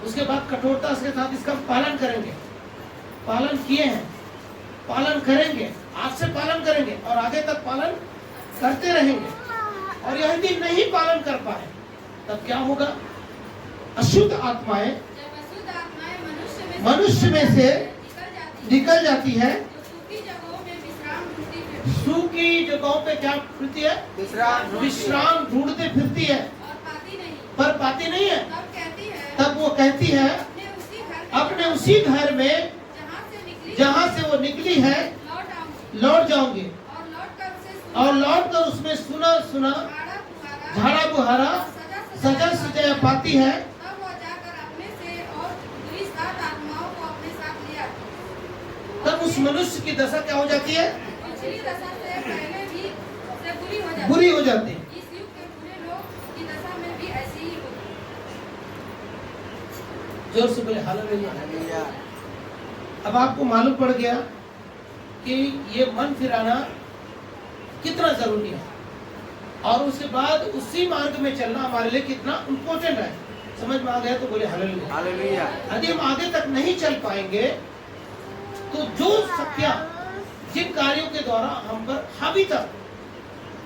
उसके बाद कठोरता के साथ इसका पालन करेंगे। पालन किए हैं, पालन करेंगे, आज से पालन करेंगे और आगे तक पालन करते रहेंगे। और यदि नहीं पालन कर पाए तब क्या होगा? अशुद्ध आत्माएं जब अशुद्ध आत्माएं मनुष्य में से निकल जाती है, तो सूखी जगहों में विश्राम ढूंढती फिरती सूखी जगहों पे क्या फिरती है? विश्राम ढूंढते फिरती है, और पाती नहीं। पर पाती नहीं है। तब वो कहती है अपने उसी घर में जहाँ से वो निकली है लौट जाऊंगी, और लौट कर उसमें सुना सुना झाड़ा बुहारा सजा सजाया पाती है। तब वो जाकर अपने से और बुरी 7 आत्माओं को अपने साथ ले आती है। तब उस मनुष्य की दशा क्या हो जाती है? पिछली दशा से पहले भी से बुरी हो जाती है। इस युग के बुरे लोग की दशा में भी ऐसी ही होती है। जोर से बोले हालेलुया। अब आपको मालूम पड़ गया कि ये मन फिराना कितना जरूरी है, और उसके बाद उसी मार्ग में चलना हमारे लिए कितना इम्पोर्टेंट है। समझ में आ गया तो बोले हालेलुया। यदि हम आगे तक नहीं चल पाएंगे तो जो शक्तियां जिन कार्यों के द्वारा हम पर हावी तक,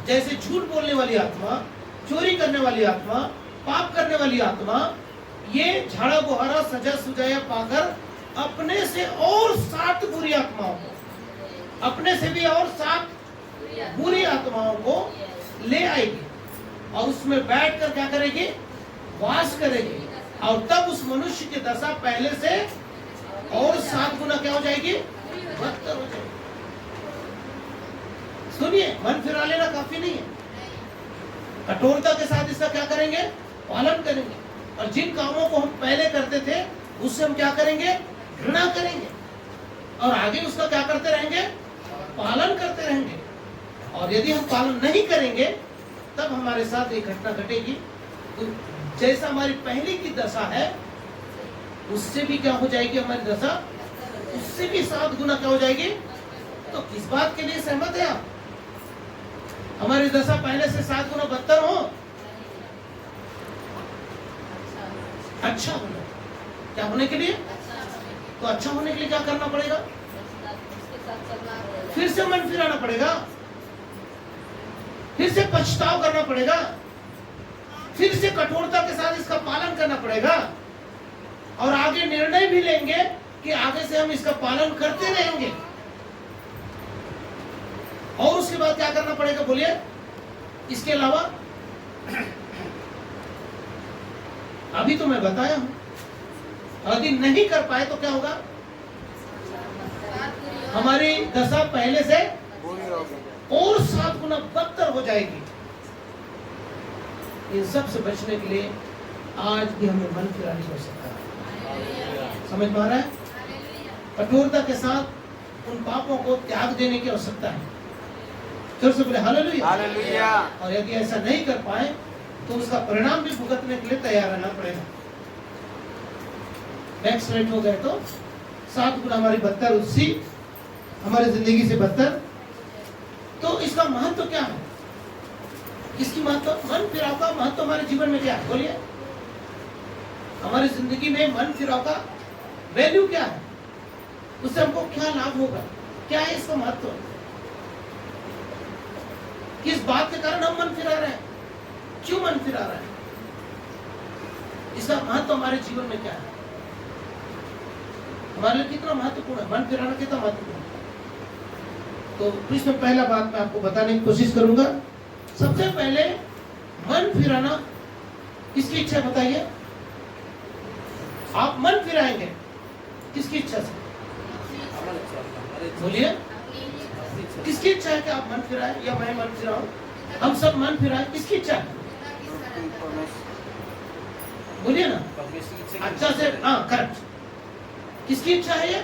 जैसे झूठ बोलने वाली आत्मा, चोरी करने वाली आत्मा, पाप करने वाली आत्मा, ये झाड़ा बुहारा सजा सुजाया पाकर अपने से और 7 बुरी आत्माओं को, अपने से भी और 7 बुरी आत्माओं को ले आएगी और उसमें बैठकर क्या करेगी? वास करेगी। और तब उस मनुष्य की दशा पहले से और 7 गुना क्या हो जाएगी? बदतर हो जाएगी। सुनिए, मन फिरा लेना काफी नहीं है, कठोरता के साथ इसका क्या करेंगे? पालन करेंगे। और जिन कामों को हम पहले करते थे उससे हम क्या करेंगे? घृणा करेंगे, और आगे उसका क्या करते रहेंगे? पालन करते रहेंगे। और यदि हम पालन नहीं करेंगे तब हमारे साथ एक घटना घटेगी। तो जैसा हमारी पहले की दशा है उससे भी क्या हो जाएगी? हमारी दशा उससे भी 7 गुना क्या हो जाएगी? तो किस बात के लिए सहमत है आप? हमारी दशा पहले से 7 गुना बदतर हो? अच्छा होना, क्या होने के लिए? तो अच्छा होने के लिए क्या करना पड़ेगा? फिर से मन फिराना पड़ेगा, फिर से पछताव करना पड़ेगा, फिर से कठोरता के साथ इसका पालन करना पड़ेगा, और आगे निर्णय भी लेंगे कि आगे से हम इसका पालन करते रहेंगे। और उसके बाद क्या करना पड़ेगा? बोलिए। इसके अलावा अभी तो मैं बताया हूं, यदि नहीं कर पाए तो क्या होगा? हमारी दशा पहले से और 7 गुना बदतर हो जाएगी। इन सब से बचने के लिए आज भी हमें मन फिराने की आवश्यकता है। समझ में आ रहा है? कठोरता के साथ उन पापों को त्याग देने की आवश्यकता है। जोर से बोले हालेलुया। और यदि ऐसा नहीं कर पाए तो उसका परिणाम भी भुगतने के लिए तैयार रहना पड़ेगा। बैकस्लाइड हो गए तो 7 गुना हमारी बदतर उससी हमारी जिंदगी से बदतर। तो इसका महत्व क्या है? इसकी महत्व, मन फिराव का महत्व हमारे जीवन में क्या है? बोलिए। हमारी जिंदगी में मन फिराव का वैल्यू क्या है? उससे हमको क्या लाभ होगा, क्या है इसका महत्व, किस बात के कारण हम मन फिरा रहे हैं, क्यों मन फिरा रहे हैं, इसका महत्व हमारे जीवन में क्या है, हमारे लिए कितना महत्वपूर्ण है, मन फिराना कितना महत्वपूर्ण है। तो इसमें पहला बात मैं आपको बताने की कोशिश करूंगा। सबसे पहले मन फिराना किसकी इच्छा है बताइए? आप मन फिराएंगे किसकी इच्छा से? बोलिए, किसकी इच्छा है कि आप मन फिराएं या मैं मन फिराऊं? हम सब मन फिराएं, किसकी इच्छा है? बोलिए ना, अच्छा से, हाँ करेक्ट। किसकी इच्छा है ये?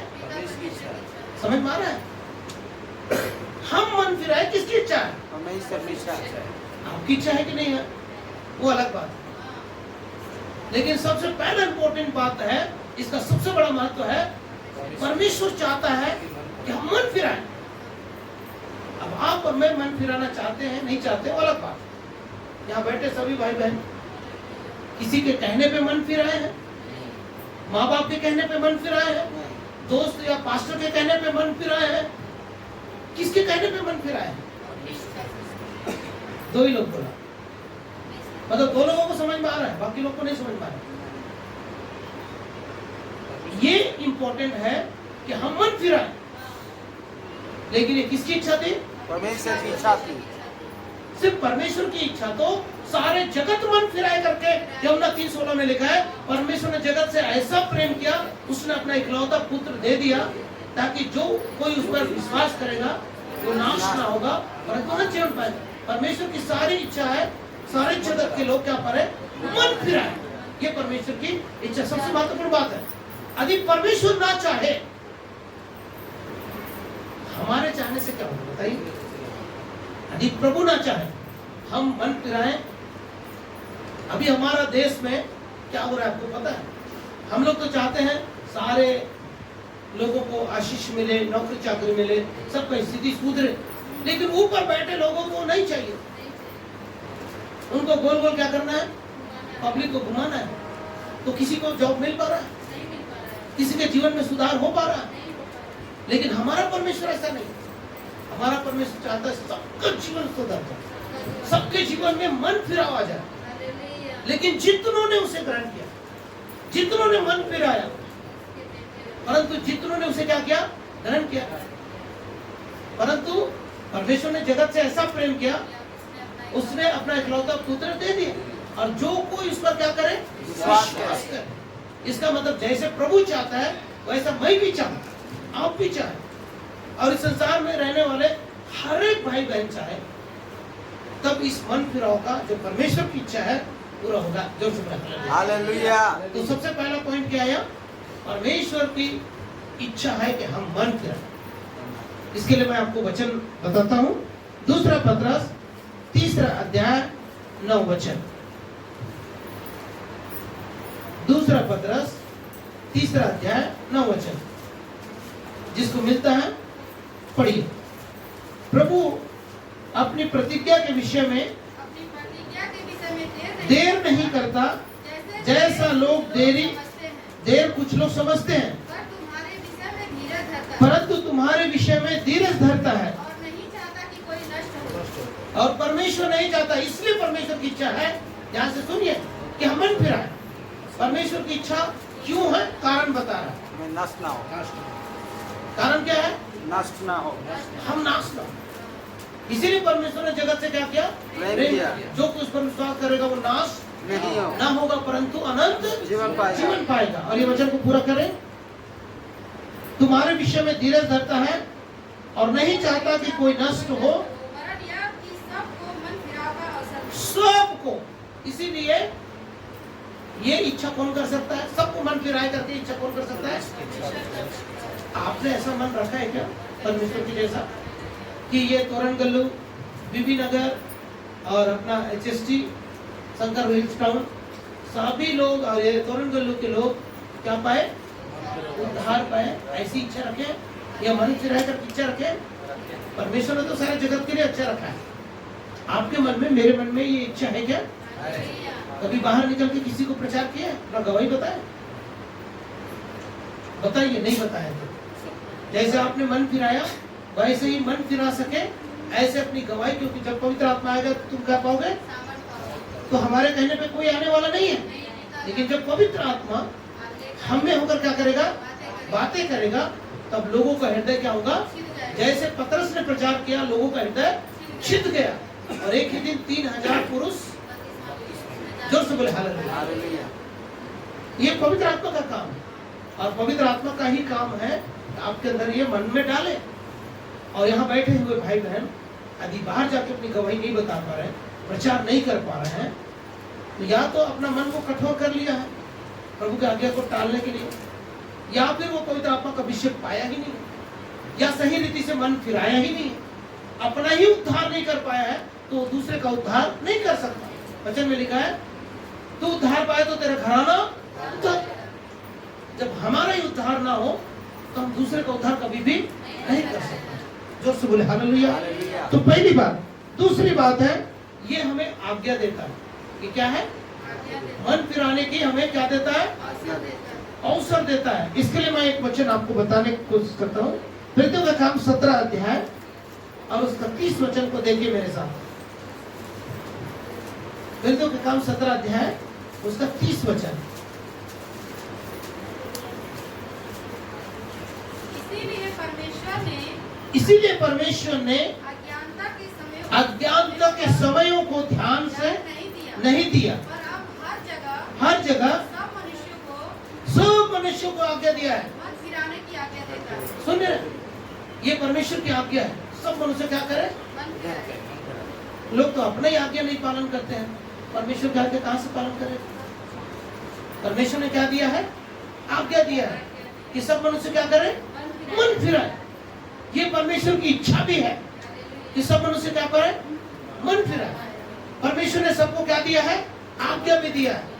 समझ में आ रहा है? हम मन फिराए किसकी इच्छा है? आपकी इच्छा है कि नहीं है वो अलग बात है, लेकिन सबसे पहला इंपॉर्टेंट बात है, इसका सबसे बड़ा महत्व है, परमेश्वर चाहता है कि हम मन फिराएं। अब आप और मैं मन फिराना चाहते हैं नहीं चाहते वो अलग बात है। यहाँ बैठे सभी भाई बहन किसी के कहने पे मन फिराए हैं, माँ बाप के कहने पे मन फिराए हैं, दोस्त या पास्टर के कहने पे मन फिराए हैं, किसके कहने पे मन फिराए हैं? दो ही लोग बोला, मतलब दो लोगों को समझ में आ रहा है, बाकी लोग को नहीं समझ में आ रहा है। ये इंपॉर्टेंट है कि हम मन फिराएं, लेकिन ये किसकी इच्छा थी? परमेश्वर की इच्छा थी। सिर्फ परमेश्वर की इच्छा तो सारे जगत मन फिराए करके यूहन्ना 3:16 में लिखा है, परमेश्वर ने जगत से ऐसा प्रेम किया, उसने अपना इकलौता पुत्र दे दिया ताकि जो कोई उस पर विश्वास करेगा वो नाश ना होगा परंतु जीवन पाएगा। परमेश्वर की सारी इच्छा है, सारे जगत के लोग क्या करे? मन फिराए। ये परमेश्वर की इच्छा सबसे महत्वपूर्ण बात है। यदि परमेश्वर ना चाहे, हमारे चाहने से क्या होगा बताइए? यदि प्रभु ना चाहे हम मन फिराएं। अभी हमारा देश में क्या हो रहा है आपको पता है? हम लोग तो चाहते हैं सारे लोगों को आशीष मिले, नौकरी चाकरी मिले, सबका स्थिति सुधरे, लेकिन ऊपर बैठे लोगों को नहीं चाहिए। उनको गोल गोल क्या करना है? पब्लिक को घुमाना है। तो किसी को जॉब मिल पा रहा है? किसी के जीवन में सुधार हो पा रहा है? लेकिन हमारा परमेश्वर ऐसा नहीं। हमारा परमेश्वर चाहता है सबका जीवन सुधर जाए, सबके जीवन में मन फिराव आ जाए। लेकिन जितनों ने उसे ग्रहण किया, जितनों ने मन फिराया, परंतु जितनों ने उसे क्या किया? ग्रहण किया। परंतु परमेश्वर ने जगत से ऐसा प्रेम किया, उसने अपना इकलौता पुत्र दे दिया, और जो कोई उस पर क्या करे? विश्वास करे। इसका मतलब जैसे प्रभु चाहता है वैसा मैं भी चाहता, आप भी चाहे, और इस संसार में रहने वाले हर एक भाई बहन चाहे, तब इस मन फिराव का जो परमेश्वर की इच्छा है पूरा होगा। जोर से बोलिए हालेलुया। तो सबसे पहला पॉइंट क्या है? परमेश्वर की इच्छा है कि हम मन फिराएं। इसके लिए मैं आपको वचन बताता हूं। दूसरा पतरस 3 अध्याय 9 वचन। दूसरा पतरस 3 अध्याय 9 वचन, जिसको मिलता है पढ़िए। प्रभु अपनी प्रतिज्ञा के विषय में देर नहीं करता, जैसा लोग देर कुछ लोग समझते हैं, परंतु तुम्हारे विषय में धीरज धरता है, और नहीं चाहता कि कोई नष्ट हो। और परमेश्वर नहीं चाहता, इसलिए परमेश्वर की इच्छा है, ध्यान से सुनिए, कि हम मन फिराएं। परमेश्वर की इच्छा क्यों है? कारण बता रहा है। हमें नष्ट ना हो। कारण क्या है? नष्ट ना हो। हम नाश ना हो। इसीलिए परमेश्वर ने जगत से क्या किया? प्रेम किया। जो कुछ पर विश्वास करेगा वो नाश नहीं हो, ना होगा, परंतु अनंत जीवन पाएगा। और ये वचन को पूरा करें। तुम्हारे विषय में धीरज धरता है और नहीं चाहता कि कोई नष्ट हो, वरन यह कि सबको मन फिराव का अवसर मिले। सबको। इसीलिए ये इच्छा कौन कर सकता है? सबको मन फिराए करके इच्छा कौन कर सकता है? आपने ऐसा मन रखा है क्या परमेश्वर की जैसा कि ये तोरण गल्लू, बीबी नगर और अपना HST, शंकर हिल्स टाउन, सभी लोग और ये तोरण गल्लू के लोग क्या पाए? उद्धार पाए। ऐसी इच्छा रखें या मन फिराए करके इच्छा रखें? परमेश्वर ने तो सारे जगत के लिए अच्छा रखा है। आपके मन में, मेरे मन में ये इच्छा है क्या? कभी बाहर निकल के किसी को प्रचार किया? अपना गवाही बताए? बताइए, नहीं बताया तो जैसे आपने मन फिराया वैसे ही मन फिरा सके ऐसे अपनी गवाही, क्योंकि जब पवित्र आत्मा आएगा तो तुम क्या पाओगे? तो हमारे कहने पे कोई आने वाला नहीं है, लेकिन जब पवित्र आत्मा हम में होकर क्या करेगा? बातें करेगा, तब लोगों का हृदय क्या होगा? जैसे पतरस ने प्रचार किया, लोगों का हृदय छिद गया और एक ही दिन 3000 पुरुष, जोर से बोले हालेलुया। हालेलुया। ये पवित्र आत्मा का काम है, और पवित्र आत्मा का ही काम है आपके अंदर ये मन में डाले। और यहाँ बैठे हुए भाई बहन यदि बाहर जाके अपनी गवाही नहीं बता पा रहे, प्रचार नहीं कर पा रहे हैं, तो या तो अपना मन को कठोर कर लिया है प्रभु की आज्ञा को टालने के लिए, या फिर वो पवित्र आत्मा का अभिषेक पाया ही नहीं, या सही रीति से मन फिराया ही नहीं, अपना ही उद्धार नहीं कर पाया है, तो दूसरे का उद्धार नहीं कर सकता। वचन में लिखा है तू उद्धार पाए तो तेरा घराना उद्धार। जब हमारा ही उद्धार ना हो तो हम दूसरे का उद्धार कभी भी नहीं कर सकते। जोर से बोले हालेलुया। हालेलुया। तो पहली बात। दूसरी बात है ये हमें आज्ञा देता है कि क्या है? मन फिराने की हमें क्या देता है? अवसर देता है। इसके लिए मैं एक वचन आपको बताने की कोशिश करता हूँ। प्रेरितों का काम 17 अध्याय और उसका 30 वचन को देखिए मेरे साथ। प्रेरितों का काम 17 अध्याय उसका 30 वचन। इसीलिए परमेश्वर ने अज्ञानता के समयों को ध्यान से नहीं दिया, हर जगह सब मनुष्यों को आज्ञा दिया है। सुन रहे? ये परमेश्वर की आज्ञा है, सब मनुष्य क्या करे? लोग तो अपना ही आज्ञा नहीं पालन करते हैं, परमेश्वर की आज्ञा कहां से पालन करें? परमेश्वर ने क्या दिया है? आज्ञा दिया है कि सब मनुष्य क्या करे? मन फिराए। ये परमेश्वर की इच्छा भी है कि सब मनुष्य क्या करे? मन फिराए। परमेश्वर ने सबको क्या दिया है? आज्ञा भी दिया है।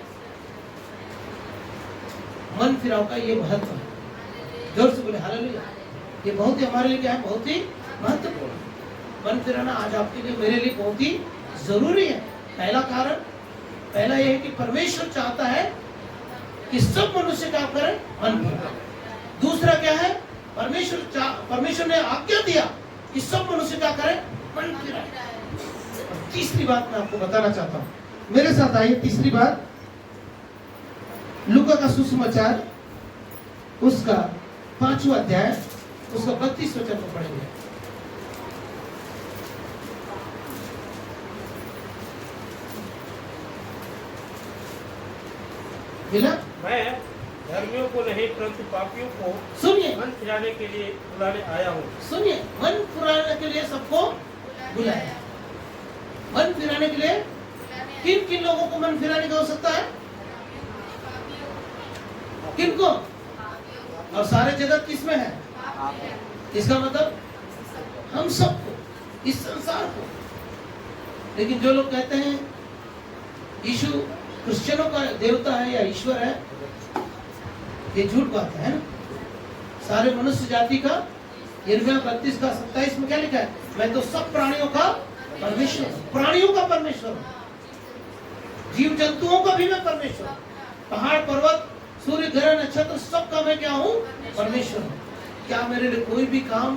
मन फिराव का ये महत्व है। जोर से बोले हालेलुया। ये बहुत ही हमारे लिए क्या है? बहुत ही महत्वपूर्ण। मन फिराना आज आपके लिए मेरे लिए बहुत ही जरूरी है। पहला कारण, पहला यह है कि परमेश्वर चाहता है कि सब मनुष्य क्या करे? मन फिराए। दूसरा क्या है? परमेश्वर ने आज्ञा दिया कि सब मनुष्य क्या करे? मन फिराए। और तीसरी बात मैं आपको बताना चाहता हूँ, मेरे साथ आइए। तीसरी बात लूका का सुसमाचार उसका 5वां अध्याय उसका 32 वचन को पढ़ेंगे। मिला? मैं धर्मियों को नहीं परंतु पापियों को सुनिए, मन फिराने के लिए बुलाने आया हूँ। सुनिए, मन फिराने के लिए सबको बुलाया। मन फिराने के लिए किन किन लोगों को मन फिराने की आवश्यकता है? किनको? और सारे जगत किसमें है? इसका मतलब हम सबको, इस संसार को। लेकिन जो लोग कहते हैं यीशु क्रिश्चियनों का देवता है या ईश्वर है, ये झूठ बात है ना? सारे मनुष्य जाति का यिर्मयाह 32 का 27 में क्या लिखा है? मैं तो सब प्राणियों का परमेश्वर हूं। प्राणियों का परमेश्वर हूं, जीव जंतुओं का भी मैं परमेश्वर हूं। पहाड़ पर्वत सूर्य ग्रह नक्षत्र सबका मैं क्या हूँ? परमेश्वर हूँ। क्या मेरे लिए कोई भी काम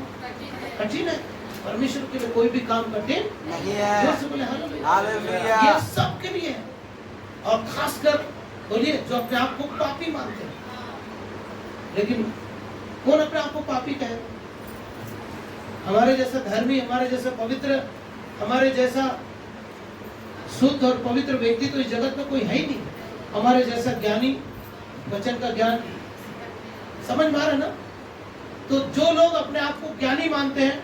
कठिन है? परमेश्वर के लिए कोई भी काम कठिन नहीं है। जोर से बोले हालेलुया। हालेलुया। ये सबके लिए है, और खासकर बोलिए जो अपने आप को पापी मानते हैं। लेकिन कौन अपने आप को पापी कहे? हमारे जैसा धर्मी, हमारे जैसा पवित्र, हमारे जैसा शुद्ध और पवित्र व्यक्ति तो इस जगत में कोई है ही नहीं। हमारे जैसा ज्ञानी, वचन का ज्ञान समझ में आ रहा है ना? तो जो लोग अपने आप को ज्ञानी मानते हैं,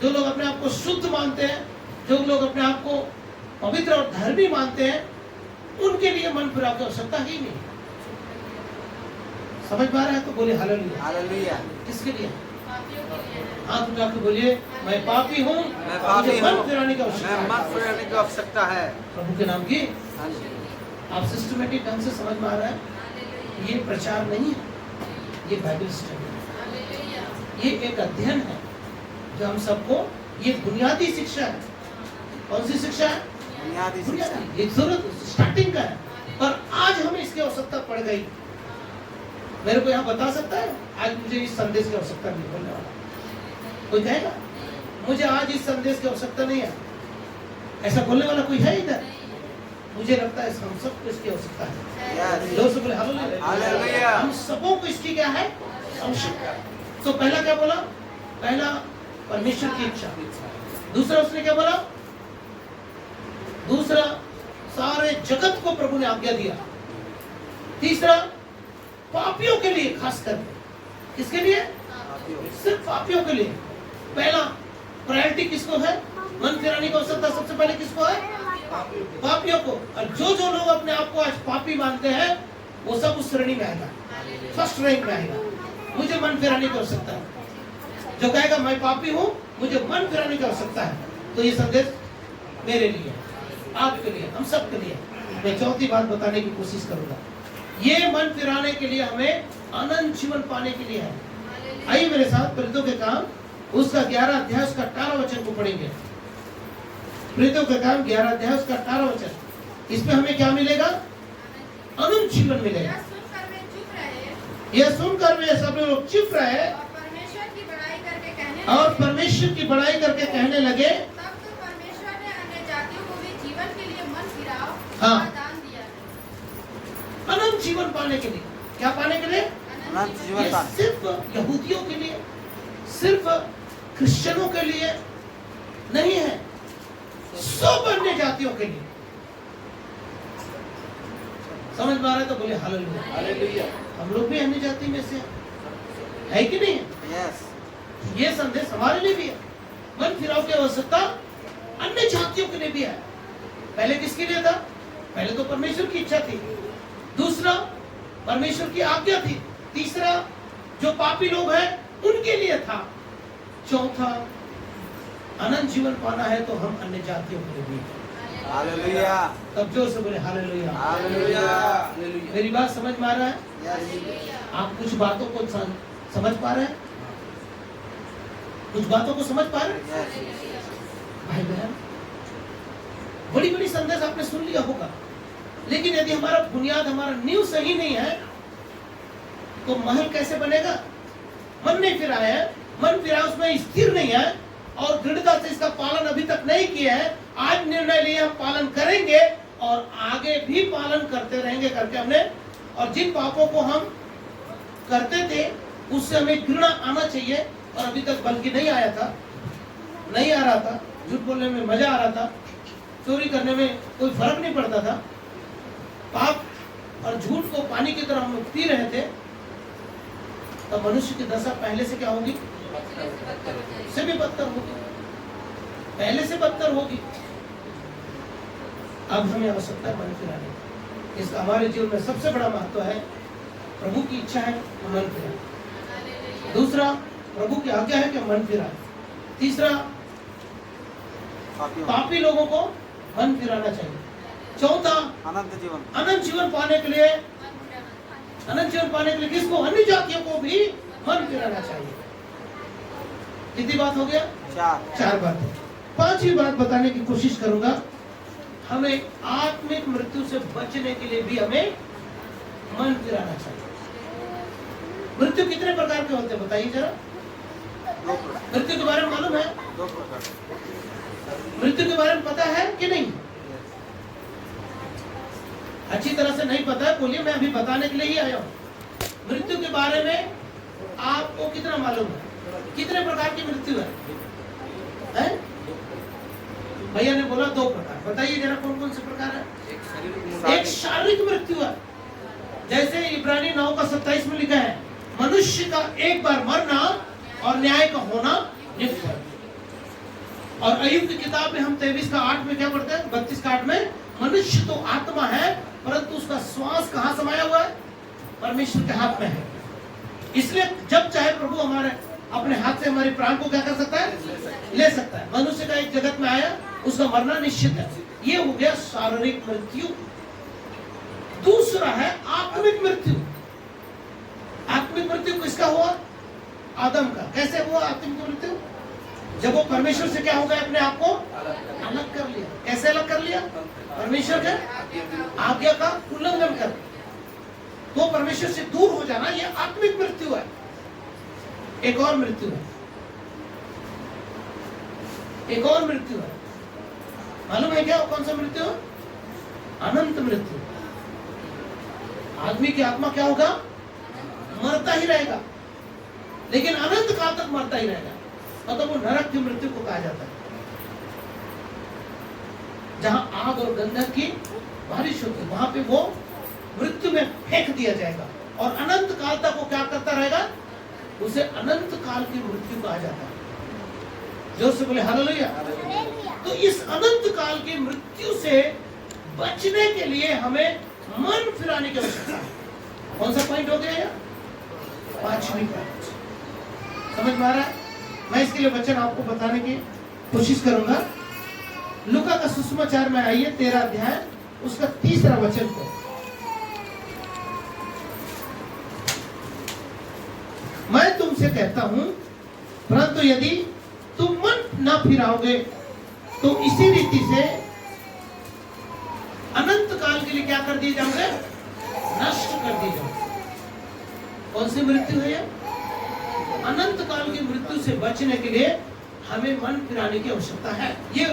जो लोग अपने आप को शुद्ध मानते हैं, जो लोग अपने आप को पवित्र और धर्मी मानते हैं, उनके लिए मन फिराव की आवश्यकता ही नहीं। समझ में आ रहा है? तो बोले हालेलुया। हालेलुया। किसके लिए? हाथ उठा के बोलिए मैं पापी हूँ, मैं पापी मुझे मन हूँ। फिराने की मैं आवश्यकता मन है। फिराने की आवश्यकता है। प्रभु के नाम की हाँ जी। आप सिस्टमेटिक ढंग से समझ में आ रहा है? ये प्रचार नहीं है, ये बाइबल स्टडी है। ये एक अध्ययन है जो हम सबको, ये बुनियादी शिक्षा है। कौन सी शिक्षा है? बुनियादी शिक्षा। बुनियादी, ये जरूरत स्टार्टिंग का है, पर आज हमें इसकी आवश्यकता पड़ गई। मेरे को यहाँ बता सकता है आज मुझे इस संदेश की आवश्यकता नहीं बोलने वाला कोई कहेगा मुझे आज इस संदेश की आवश्यकता नहीं है, ऐसा बोलने वाला कोई है इधर? मुझे लगता है हम सबको इसकी आवश्यकता है। लोग सब बोले हालेलुया। हम सबों को इसकी क्या है आवश्यकता। तो पहला क्या बोला? पहला परमेश्वर की इच्छा। दूसरा उसने क्या बोला? दूसरा सारे जगत को प्रभु ने आज्ञा दिया। तीसरा पापियों के लिए, खास कर किसके लिए? सिर्फ पापियों के लिए। पहला प्रायोरिटी किसको है? मन फिराने की आवश्यकता सबसे पहले किसको है? पापियों को। और जो लोग अपने आप को आज पापी मानते हैं वो सब उस श्रेणी में आएगा, फर्स्ट रैंक में आएगा। मुझे मन फिराने की आवश्यकता है। जो कहेगा मैं पापी हूँ, मुझे मन फिराने की आवश्यकता है, तो ये संदेश मेरे लिए, आपके लिए, हम सब के लिए। मैं चौथी बात बताने की कोशिश करूंगा। ये मन फिराने के लिए हमें अनंत जीवन पाने के लिए है। आइए मेरे साथ प्रेरितों के काम उसका 11 अध्याय उसका 18 वचन को पढ़ेंगे। प्रेरितों के काम 11 अध्याय उसका 18 वचन। इसमें हमें क्या मिलेगा? अनंत जीवन मिलेगा। यह सुनकर वे सब लोग चुप रहे और परमेश्वर की बड़ाई करके कहने लगे, तब तो परमेश्वर ने अन्य जातियों को भी जीवन के लिए मन फिराओ हाँ। का दान दिया। अनंत जीवन पाने के लिए। क्या पाने के लिए? अनंत जीवन ये पाने। सिर्फ यहूदियों के लिए, सिर्फ क्रिश्चियनों के लिए नहीं है, सब अन्य जातियों के लिए। समझ में आ रहा है तो बोले हालेलुया। हम लोग भी अन्य जाति में से है कि नहीं है? यस। ये संदेश हमारे लिए भी है। मन फिराव की आवश्यकता अन्य जातियों के लिए भी है। पहले किसके लिए था? पहले तो परमेश्वर की इच्छा थी। दूसरा परमेश्वर की आज्ञा थी। तीसरा जो पापी लोग हैं उनके लिए था। चौथा अनंत जीवन पाना है तो हम अन्य जातियों के लिए भी है। हालेलुया। तब जोर से बोले हालेलुया। हालेलुया। मेरी बात समझ में आ रहा है? यस। आप कुछ बातों को समझ पा रहे हैं? कुछ बातों को समझ पा रहे हैं? यस। भाई बहन, बड़ी बड़ी संदेश आपने सुन लिया होगा, लेकिन यदि हमारा बुनियाद, हमारा नींव सही नहीं है तो महल कैसे बनेगा? मन नहीं फिरा है, मन फिरा उसमें स्थिर नहीं है और दृढ़ता से इसका पालन अभी तक नहीं किया है। आज निर्णय लिए हम पालन करेंगे और आगे भी पालन करते रहेंगे करके हमने। और जिन पापों को हम करते थे उससे हमें घृणा आना चाहिए, और अभी तक बल्कि नहीं आया था, नहीं आ रहा था। झूठ बोलने में मजा आ रहा था, चोरी करने में कोई फर्क नहीं पड़ता था। पाप और झूठ को पानी की तरह हम लोग पी रहे थे, तो मनुष्य की दशा पहले से क्या होगी? से भी बदतर होगी, पहले से बदतर होगी। अब हमें आवश्यकता है मन फिराने की। इसका हमारे जीवन में सबसे बड़ा महत्व है। प्रभु की इच्छा है मन फिराए। दूसरा प्रभु की आज्ञा है कि मन फिराए। तीसरा पापी लोगों को मन फिराना चाहिए। चौथा अनंत जीवन पाने के लिए, अनंत जीवन पाने के लिए किसको? अन्य जातियों को भी मन फिराना चाहिए। कितनी बात हो गया? चार बात। पांचवी बात बताने की कोशिश करूंगा। हमें आत्मिक मृत्यु से बचने के लिए भी हमें मन फिराना चाहिए। मृत्यु कितने प्रकार के होते हैं बताइए जरा। मृत्यु के बारे में मालूम है? मृत्यु के बारे में पता है कि नहीं? अच्छी तरह से नहीं पता है बोलिए, मैं अभी बताने के लिए ही आया हूँ। मृत्यु के बारे में आपको कितना मालूम है? कितने प्रकार की मृत्यु है? भैया ने बोला 2 प्रकार। बताइए जरा कौन कौन से प्रकार है? एक शारीरिक मृत्यु है, जैसे इब्रानी 9:27 में लिखा है, मनुष्य का एक बार मरना और न्याय का होना नित्य है। और अय्यूब की किताब में हम 23:8 में क्या पढ़ते हैं? 32:8 में, मनुष्य तो आत्मा है परंतु उसका श्वास कहाँ समाया हुआ है? परमेश्वर के हाथ में है। इसलिए जब चाहे प्रभु हमारे अपने हाथ से हमारे प्राण को क्या कर सकता है? ले सकता है। मनुष्य का एक जगत में आया, उसका मरना निश्चित है। ये हो गया शारीरिक मृत्यु। दूसरा है आत्मिक मृत्यु। आत्मिक मृत्यु किसका हुआ? आदम का। कैसे हुआ आत्मिक मृत्यु? जब वो परमेश्वर से क्या हो गया? अपने आप को अलग कर लिया। कैसे अलग कर लिया? परमेश्वर के आज्ञा का उल्लंघन कर। तो परमेश्वर से दूर हो जाना ये आत्मिक मृत्यु है। एक और मृत्यु है, एक और मृत्यु है। मालूम है क्या वो कौन सा मृत्यु? अनंत मृत्यु। आदमी की आत्मा क्या होगा? मरता ही रहेगा, लेकिन अनंत काल तक मरता ही रहेगा। मतलब वो नरक की मृत्यु को कहा जाता है, जहां आग और गंधक की बारिश होती है, वहां पे वो मृत्यु में फेंक दिया जाएगा और अनंत काल तक वो क्या करता रहेगा? उसे अनंत काल की मृत्यु कहा जाता है। जोर से बोले हालेलुया। तो इस अनंत काल की मृत्यु से बचने के लिए हमें मन फिराने की आवश्यकता है। कौन सा पॉइंट हो गया यार? 5वीं पॉइंट। समझ में आ रहा है? मैं इसके लिए वचन आपको बताने की कोशिश करूंगा। लूका का सुसमाचार में आइए 13 अध्याय उसका 3रा वचन को। मैं तुमसे कहता हूं, परंतु यदि तुम मन न फिराओगे तो इसी रीति से अनंत काल के लिए क्या कर दिए जाओगे? नष्ट कर दिए जाओगे। कौन सी मृत्यु है यह? अनंत काल की मृत्यु से बचने के लिए हमें मन फिराने की आवश्यकता है। ये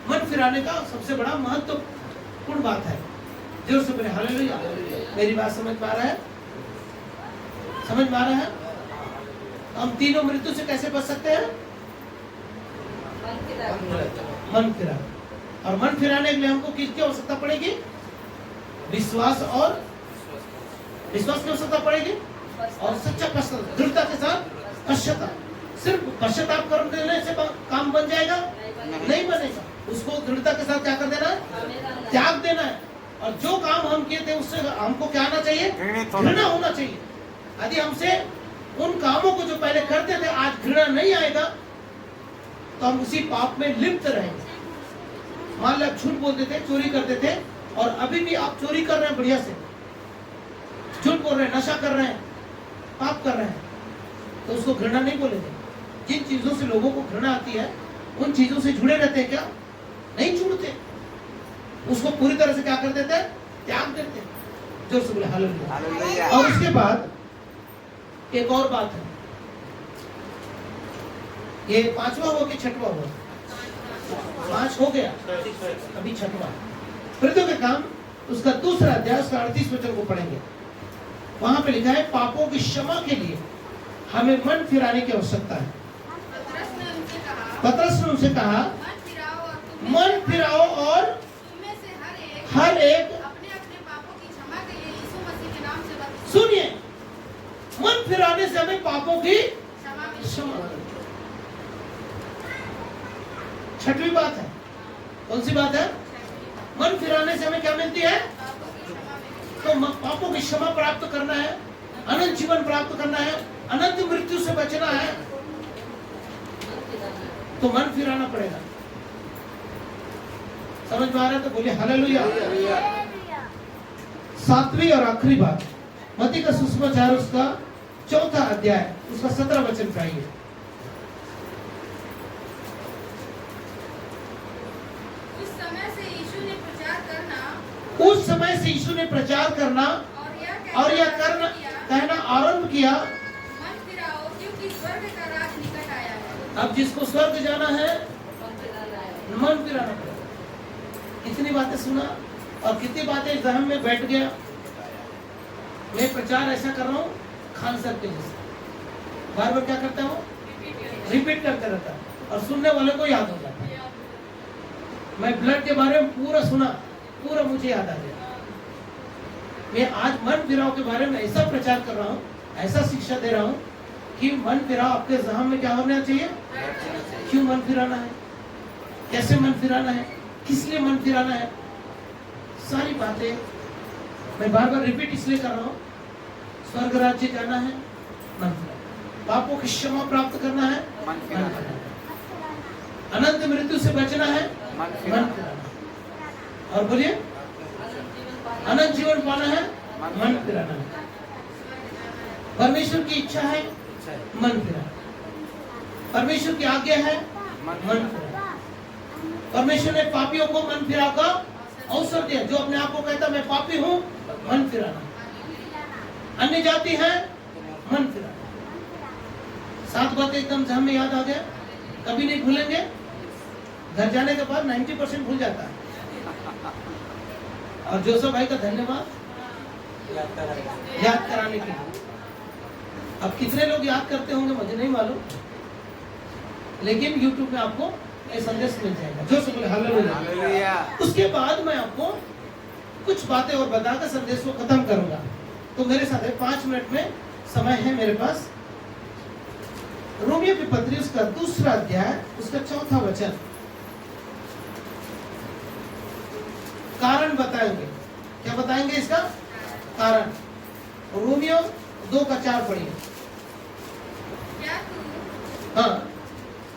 मन फिराने का सबसे बड़ा महत्वपूर्ण बात है। जोर से बोले हालेलुया। मेरी बात समझ में आ रहा है? समझ में आ रहा है? हम तीनों मृत्यु से कैसे बच सकते हैं? मन फिरा। और मन फिराने के लिए हमको किसकी आवश्यकता पड़ेगी? विश्वास और विश्वास की आवश्यकता पड़ेगी और सच्चा पश्चाताप, दृढ़ता के साथ पश्चाताप। सिर्फ पश्चाताप करने से काम बन जाएगा? नहीं बनेगा। उसको दृढ़ता के साथ क्या कर देना है? त्याग देना है। और जो काम हम किए थे उससे हमको क्या आना चाहिए? घृणा होना चाहिए। यदि हमसे उन कामों को जो पहले करते थे आज घृणा नहीं आएगा तो हम उसी पाप में लिप्त रहेंगे। मान लो आप झूठ बोलते थे, चोरी करते थे और अभी भी आप चोरी कर रहे हैं, बढ़िया से झूठ बोल रहे हैं, नशा कर रहे हैं, पाप कर रहे हैं, तो उसको घृणा नहीं बोलेंगे। जिन चीजों से लोगों को घृणा आती है उन चीजों से जुड़े रहते हैं क्या? नहीं जुड़ते। उसको पूरी तरह से क्या कर देते हैं? त्याग देते हैं। जोर से बोले हालेलुया। और उसके बाद एक और बात है, ये 5वां हुआ कि 6वां हुआ? 5 हो गया, अभी 6वां। प्रेरितों के काम उसका 2रा अध्याय उसका 38 वचन को पढ़ेंगे। वहां पे लिखा है पापों की क्षमा के लिए हमें मन फिराने की आवश्यकता है। पतरस ने उनसे कहा मन फिराओ और हर एक अपने अपने पापों की क्षमा के लिए यीशु मसीह के नाम से बपतिस्मा। सुनिए, मन फिराने से हमें पापों की क्षमा मिलेगी। 6वीं बात है। कौन सी बात है? मन फिराने से हमें क्या मिलती है? तो पापों की क्षमा प्राप्त करना है, अनंत जीवन प्राप्त करना है, अनंत मृत्यु से बचना है, तो मन फिराना पड़ेगा। समझ में आ रहा है? तो बोलिए हालेलुया। 7वीं और आखिरी बात, मत्ती का सुसमाचार उसका 4था अध्याय उसका 17 वचन चाहिए। उस समय से यीशु ने प्रचार करना और यह कहना आरंभ किया, मन फिराओ क्योंकि स्वर्ग का राज निकट आया है। अब जिसको स्वर्ग जाना है मन फिराना पड़ेगा। कितनी बातें सुना और कितनी बातें जहन में बैठ गया। मैं प्रचार ऐसा कर रहा हूँ खान साहब के जैसे, बार बार क्या करता हूँ? रिपीट करते रहता है और सुनने वाले को याद हो जाता है। मैं ब्लड के बारे में पूरा सुना, पूरा मुझे याद आ गया। मैं आज मन फिराओ के बारे में ऐसा प्रचार कर रहा हूँ, ऐसा शिक्षा दे रहा हूँ कि मन फिराओ आपके जहन में क्या होना चाहिए? क्यों मन फिराना है, कैसे मन फिराना है, किस लिए मन फिराना है, सारी बातें मैं बार बार रिपीट इसलिए कर रहा हूँ। स्वर्ग राज्य जाना है, मन फिराना। पापों की क्षमा प्राप्त करना है, मन फिराना। अनंत मृत्यु से बचना है, मन फिराना। और बोलिए अनंत जीवन पाना है, मन फिराना है। परमेश्वर की इच्छा है, मन फिराना। परमेश्वर की आज्ञा है, मन फिराना। परमेश्वर ने पापियों को मन फिरा का अवसर दिया। जो अपने आप को कहता मैं पापी हूँ, मन फिराना। अन्य जाति है मन फिराना। 7 बातें एकदम से हमें याद आ गया, कभी नहीं भूलेंगे। घर जाने के बाद 90% भूल जाता है। और जोसेफ भाई का धन्यवाद याद कराने के लिए। अब कितने लोग याद करते होंगे मुझे नहीं मालूम, लेकिन YouTube में आपको ये संदेश मिल जाएगा। जोसेफ बोले हालेलुया। उसके बाद मैं आपको कुछ बातें और बताकर संदेश को खत्म करूंगा। तो मेरे साथ है, 5 मिनट में समय है मेरे पास। रोमियो की पत्री उसका 2 अध्याय उसका 4 वचन। कारण बताएंगे। क्या बताएंगे इसका कारण? रोमियो 2:4 पढ़िए। क्या तू हाँ,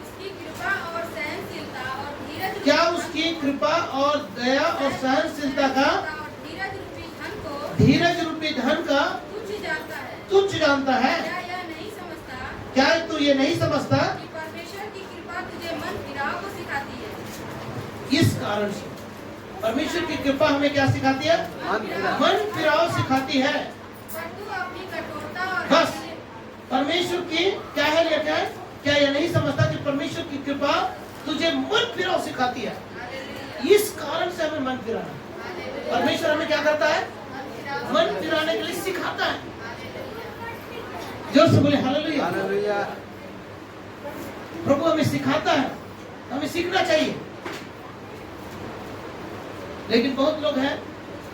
उसकी कृपा और सहनशीलता और धीरज क्या उसकी कृपा और दया और सहनशीलता का और धीरज रूपी धन का तुच्छ जानता है? तुच्छ जानता है? क्या यह नहीं समझता क्या तू ये नहीं समझता? कि परमेश्वर की कृपा तुझे मन फिराव को सिखाती है? इस कारण से परमेश्वर की कृपा हमें क्या सिखाती है? मन फिराव सिखाती है। पर तू अपनी कठोरता और बस परमेश्वर की क्या है, लिखा है, क्या यह नहीं समझता कि परमेश्वर की कृपा तुझे मन फिराव सिखाती है? इस कारण से हमें मन फिराना। परमेश्वर हमें क्या करता है? मन फिराने के लिए सिखाता है। जोर से बोले हालेलुया। प्रभु हमें सिखाता है, हमें सीखना चाहिए। लेकिन बहुत लोग हैं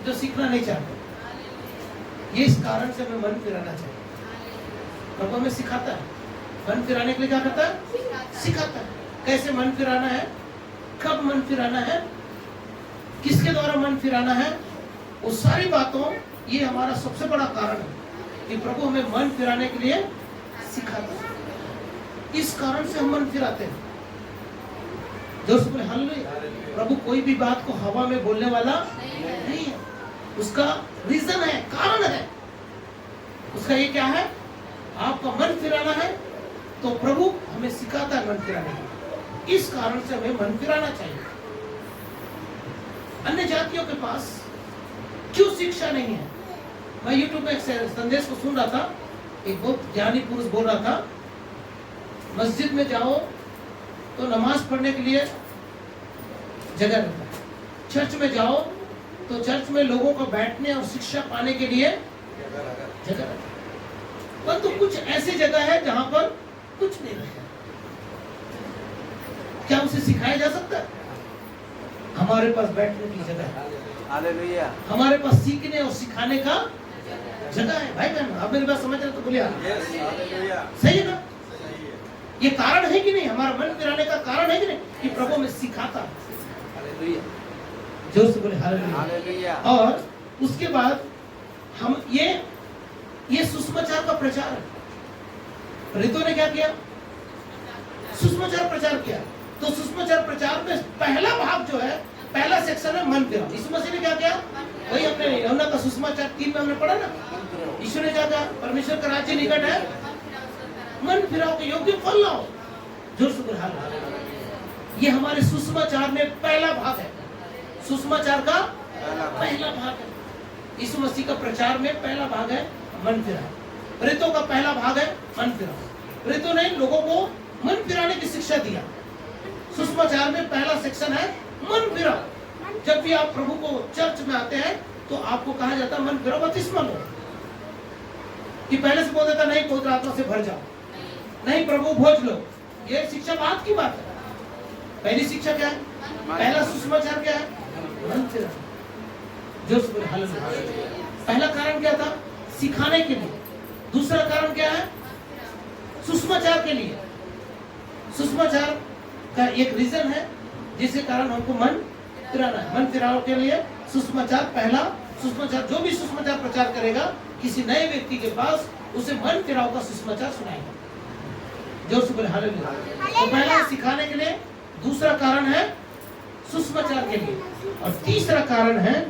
जो सीखना नहीं चाहते। ये इस कारण से हमें मन फिराना चाहिए। प्रभु हमें सिखाता है। मन फिराने के लिए क्या करता है? सिखाता है। कैसे मन फिराना है, कब मन फिराना है, किसके द्वारा मन फिराना है, वो सारी बातों, ये हमारा सबसे बड़ा कारण है कि प्रभु हमें मन फिराने के लिए सिखाता है। इस कारण से हम मन फिराते हैं। जोर से बोले हालेलुया। प्रभु कोई भी बात को हवा में बोलने वाला नहीं है। उसका रीजन है, कारण है। उसका ये क्या है? आपका मन फिराना है, तो प्रभु हमें सिखाता है मन फिराने के। इस कारण से हमें मन फिराना चाहिए। अन्य जातियों के पास क्यों शिक्षा नहीं है? मैं YouTube में एक संदेश को सुन रहा था। एक बहुत ज्ञानी पुरुष बोल रहा था, मस्जिद में जाओ तो नमाज पढ़ने के लिए जगह रहता है, चर्च में जाओ तो चर्च में लोगों को बैठने और शिक्षा पाने के लिए जगह रहता है, परंतु कुछ ऐसी जगह है जहां पर कुछ नहीं रहता। क्या उसे सिखाया जा सकता है? हमारे पास बैठने की जगह है, हालेलुया। हमारे पास सीखने और सिखाने का जगह है। भाई बहन, आप मेरी बात समझ रहे हो तो बोलिए हालेलुया। सही है ना? ये कारण है कि नहीं? हमारा मन फिराने का कारण है कि नहीं? कि प्रभु में सिखाता है। जोर से बोले हालेलुया। और उसके बाद हम ये सुसमाचार का प्रचार है। रितो ने क्या किया? सुसमाचार प्रचार किया। तो सुसमाचार प्रचार में पहला भाग जो है, पहला सेक्शन है मन फिराव। यीशु मसीह ने क्या किया? वही हमने यूहन्ना का सुसमाचार 3 में हमने पढ़ा ना। यीशु ने क्या कहा? परमेश्वर का राज्य निकट है, मन फिराव के योग्य फल लाओ। जोर से बोले हालेलुया। ये हमारे सुसमाचार में पहला भाग है। सुसमाचार का पहला भाग है। यीशु मसीह का प्रचार में पहला भाग है मन फिराव। रितो का पहला भाग है मन फिराव। रितो ने लोगों को मन फिराने की शिक्षा दिया। सुसमाचार में पहला सेक्शन है मन फिराव। जब भी आप प्रभु को चर्च में आते हैं तो आपको कहा जाता है मन फिराव, बपतिस्मा लो। कि पहले से बोल देता नहीं पवित्र आत्मा से भर जाओ, नहीं प्रभु भोज लो। ये शिक्षा बात की बात है। पहली शिक्षा क्या है? पहला सुसमाचार क्या है? मन फिराव। जो पहला कारण क्या था? सिखाने के लिए। दूसरा कारण क्या है? सुसमाचार के लिए। सुसमाचार का एक रीजन है जिसके कारण हमको मन फिराना है। मन फिराव के लिए सुसमाचार, पहला सुसमाचार, जो भी सुसमाचार प्रचार करेगा किसी नए व्यक्ति के पास, उसे मन फिराव का सुसमाचार सुनाएगा। जोर से बोले हालेलुया। तो पहला सिखाने के लिए, दूसरा कारण है सुसमाचार के लिए, और तीसरा कारण है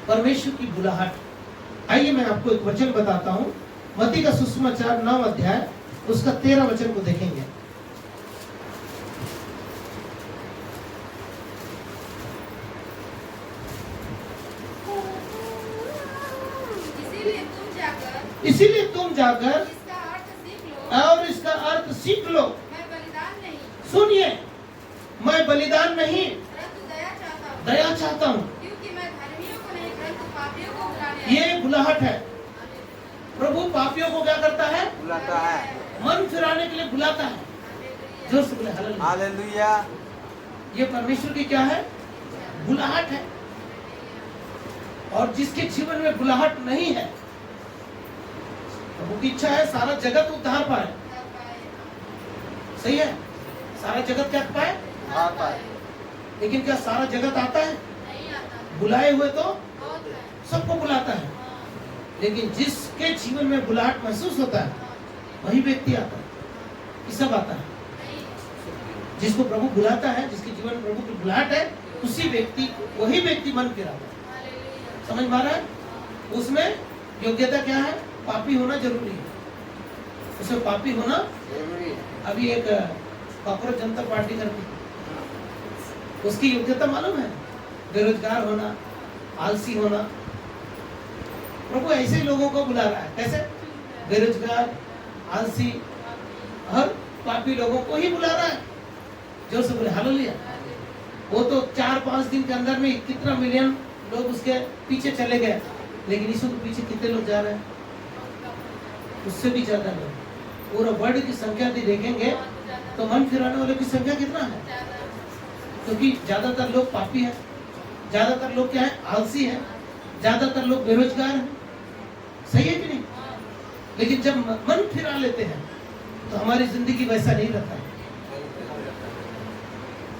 परमेश्वर की बुलाहट। आइए मैं आपको एक वचन बताता हूं। मत्ती का सुसमाचार 9 अध्याय उसका 13 वचन को देखेंगे। इसीलिए इसीलिए तुम जाकर इसका अर्थ सीख लो। और इसका अर्थ सीख लो। मैं बलिदान नहीं, सुनिए, मैं बलिदान नहीं परंतु दया चाहता हूँ। दया चाहता हूँ। क्योंकि मैं धर्मियों को नहीं परंतु पापियों को बुलाने आया ये बुलाहट है। प्रभु पापियों को क्या करता है? बुलाता है। मन फिराने के लिए बुलाता है। जोर से बोले हालेलुया। हालेलुया। ये परमेश्वर की क्या है? बुलाहट है। और जिसके जीवन में बुलाहट नहीं है, प्रभु की इच्छा है सारा जगत उद्धार पाए। सही है, सारा जगत क्या पाए? आता है। लेकिन क्या सारा जगत आता है? नहीं आता, बुलाए हुए तो बहुत है। सबको बुलाता है, लेकिन जिसके जीवन में बुलाहट महसूस होता है वही व्यक्ति आता है। ये सब आता है। जिसको प्रभु बुलाता है, जिसके जीवन में प्रभु की बुलाहट है, उसी व्यक्ति, वही व्यक्ति मन फिराता है। समझ में आ रहा है? उसमें योग्यता क्या है? पापी होना जरूरी है। उसमें पापी होना जरूरी है। अभी एक कांग्रेस जनता पार्टी करती है, उसकी योग्यता मालूम है? बेरोजगार होना, आलसी होना। प्रभु ऐसे ही लोगों को बुला रहा है। कैसे? बेरोजगार, आलसी और पापी लोगों को ही बुला रहा है। जोर से बोले हालेलुया। वो तो 4-5 दिन के अंदर में कितना मिलियन लोग उसके पीछे चले गए, लेकिन यीशु के पीछे कितने लोग जा रहे हैं? उससे भी ज्यादा लोग। पूरा वर्ल्ड की संख्या यदि देखेंगे तो मन फिराने वाले की संख्या कितना है? क्योंकि ज्यादातर लोग पापी हैं, ज्यादातर लोग क्या है? आलसी हैं, ज्यादातर लोग बेरोजगार हैं। सही है कि नहीं? लेकिन जब मन फिरा लेते हैं तो हमारी जिंदगी वैसा नहीं रहता है।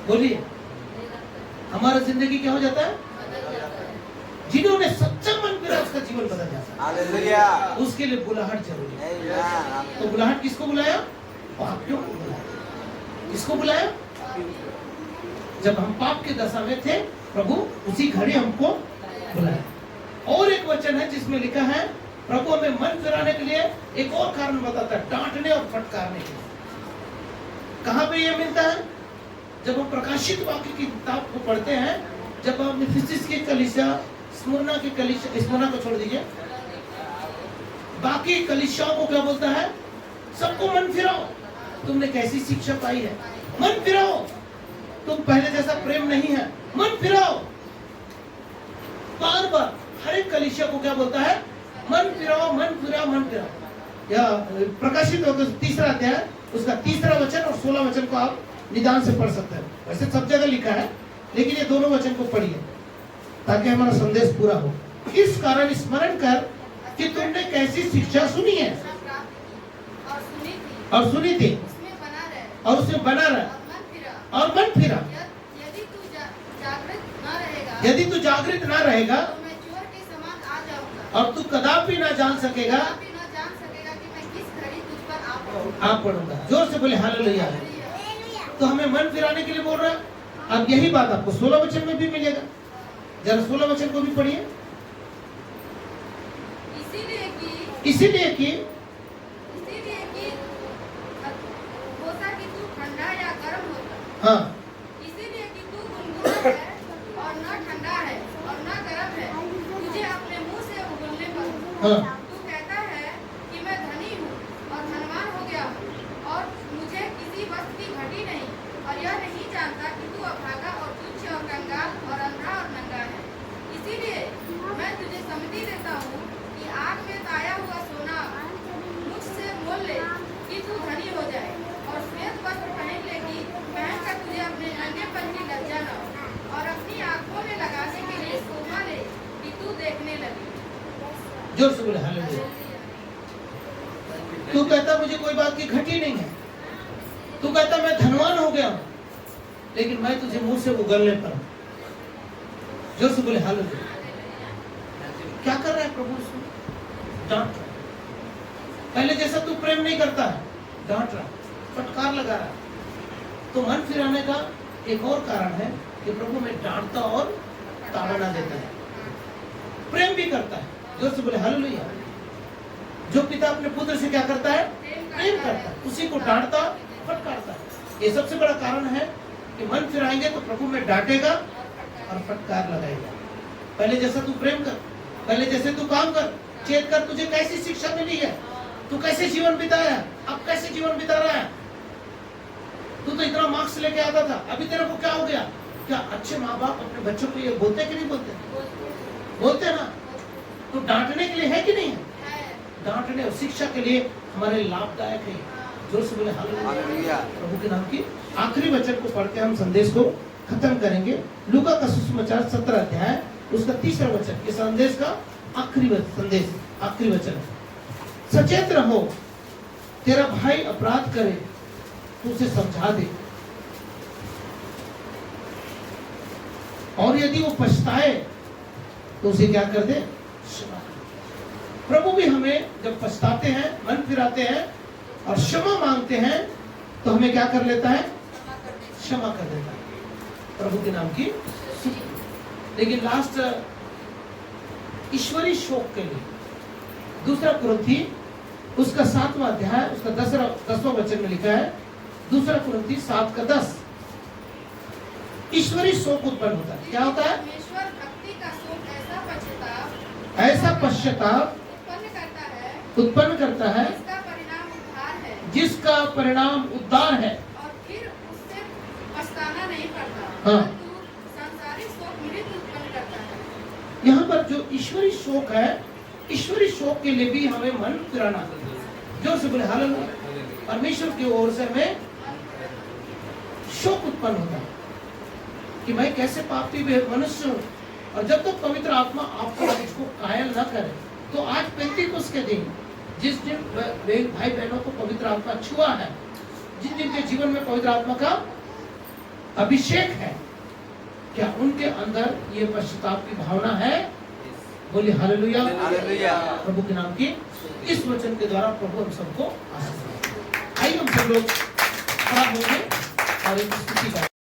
बोलिए, हमारा जिंदगी क्या हो जाता है? जिन्होंने सच्चा मन फिरा उसका जीवन बदल जाता है। हालेलुया। उसके लिए बुलाहट जरूरी है। आमीन। तो बुलाहट किसको बुलाया? पापियों को बुलाया। किसको बुलाया? जब हम पाप के दशा में थे, प्रभु उसी घड़ी हमको बुलाया। और एक वचन है जिसमें लिखा है, प्रभु हमें मन फिराने के लिए एक और कारण बताता है, डांटने और फटकारने के लिए। कहाँ पे ये मिलता है? जब हम प्रकाशित वाक्य की किताब को पढ़ते हैं, जब हम इफिसुस की कलीसिया, स्मुरना की कलीसिया, स्मुरना को छोड़ दीजिए, बाकी कलीसियाओं को क्या बोलता है? सबको मन फिराओ। तुमने कैसी शिक्षा पाई है? मन फिराओ। तुम पहले जैसा प्रेम नहीं है, मन फिराओ। बार बार हर एक कलीसिया को क्या बोलता है? मन फिराओ, मन फिराओ, मन फिराओ। या प्रकाशित होकर 3रा अध्याय, उसका 3रा वचन और 16 वचन को आप निदान से पढ़ सकते हैं। वैसे सब जगह लिखा है, लेकिन ये दोनों वचन को पढ़िए ताकि हमारा संदेश पूरा हो। इस कारण स्मरण कर कि तुमने कैसी शिक्षा सुनी है और सुनी थी उसमें बना रहे और उसमें बना रहा और मन फिरा। और मन फिरा। यदि तू जागृत न रहेगा, यदि तू जागृत ना रहेगा तो मैं चोर के समान आ जाऊंगा। और तू कदापि ना जान सकेगा, कभी न जान सकेगा कि मैं किस घड़ी तुझ पर आ पड़ूंगा। आप पढ़ूंगा। जोर से बोले हालेलुया। तो हमें मन फिराने के लिए बोल रहा है। अब यही बात आपको 16 वचन में भी मिलेगा। जरा 16 वचन को भी पढ़िए। इसीलिए कि होता कि तू ठंडा या गर्म होता। हाँ, इसीलिए कि तू गुनगुना है और न ठंडा है और न गर्म है, तुझे अपने मुंह से उगलने पर। हाँ। तू कहता है कि मैं धनी हूँ और धनवान हो गया हूँ और मुझे किसी वस्तु की घटी नहीं, और यह नहीं जानता कि तू अभागा और तुच्छ और कंगाल और अंधा और नंगा है। इसीलिए मैं तुझे सम्मति देता हूँ कि आग में ताया हुआ सोना मुझसे मोल ले कि तू धनी हो जाए, और श्वेत वस्त्र पहन ले कि पहनकर तुझे अपने नंगेपन की लज्जा न हो, और अपनी आंखों में लगाने के लिए सोना ले कि तू देखने लगे। जोर से बोले हालेलुया। तू कहता मुझे कोई बात की घटी नहीं है, तू कहता मैं धनवान हो गया हूं, लेकिन मैं तुझे मुंह से उगलने पर हूं। जोर से बोले हालेलुया। क्या कर रहा है प्रभु? उसमें डांट रहा है। पहले जैसा तू प्रेम नहीं करता है, डांट रहा है, फटकार लगा रहा है। तो मन फिराने का एक और कारण है कि प्रभु में डांटता और ताड़ना देता है, प्रेम भी करता है। जोर से बोले हालेलुया। जो पिता अपने पुत्र से क्या करता है? प्रेम करता है, उसी को डांटता, फटकारता है। ये सबसे बड़ा कारण है कि मन फिराएंगे तो प्रभु में डांटेगा और फटकार लगाएगा। पहले जैसा तू प्रेम कर, पहले जैसे तू काम कर, चेक कर, तुझे कैसी शिक्षा मिली है, तू कैसे जीवन बिताया, अब कैसे जीवन बिता रहा है। तू तो इतना मार्क्स लेके आता था, अभी तेरे को क्या हो गया। क्या अच्छे माँ बाप अपने बच्चों को ये बोलते कि नहीं बोलते? बोलते ना। तो डांटने के लिए है कि नहीं है? डांटने और शिक्षा के लिए हमारे लाभदायक है। जोर से बोले हालेलुया। प्रभु के नाम की आखिरी वचन को पढ़ के हम संदेश को खत्म करेंगे। लूका का सुसमाचार 17 अध्याय उसका 3रा वचन, ये संदेश का आखिरी संदेश, आखिरी वचन। सचेत रहो, तेरा भाई अपराध करे तो उसे समझा दे, और यदि वो पछताए तो उसे क्या कर दे, क्षमा कर। प्रभु भी हमें जब पछताते हैं, मन फिराते हैं और क्षमा मांगते हैं तो हमें क्या कर लेता है, क्षमा कर देता है। प्रभु के नाम की स्तुति। लेकिन लास्ट ईश्वरी शोक के लिए 2 कुरिन्थी उसका 7वां अध्याय उसका 10वां वचन में लिखा है, 2 कुरिन्थी 7:10। ईश्वरी शोक उत्पन्न होता है। क्या होता है? परमेश्वर भक्ति का शोक ऐसा पश्चाताप उत्पन्न करता है जिसका परिणाम उद्धार है। और फिर उससे पछताना नहीं पड़ता, हाँ। परंतु सांसारिक शोक मृत्यु उत्पन्न करता है। यहाँ पर जो ईश्वरी शोक है, ईश्वरी शोक के लिए भी हमें मन फिराना चाहिए। जोर से बोले हालेलुया। परमेश्वर की ओर से हमें शोक उत्पन्न होता है कि मैं कैसे पापी मनुष्य हूँ। और जब तक पवित्र आत्मा आपको इसको कायल न करे, तो आज पेंतीकोस्त के दिन जिस दिन भाई बहनों को पवित्र आत्मा छुआ है, जिन जिनके जीवन में पवित्र आत्मा का अभिषेक है, क्या उनके अंदर ये पश्चाताप की भावना है? बोलिए हालेलुया। हालेलुया। प्रभु के नाम की इस वचन के द्वारा प्रभु हम सबको आशीष दें। आइए हम सब लोग खड़ा होंगे और एक स्तुति गाएं।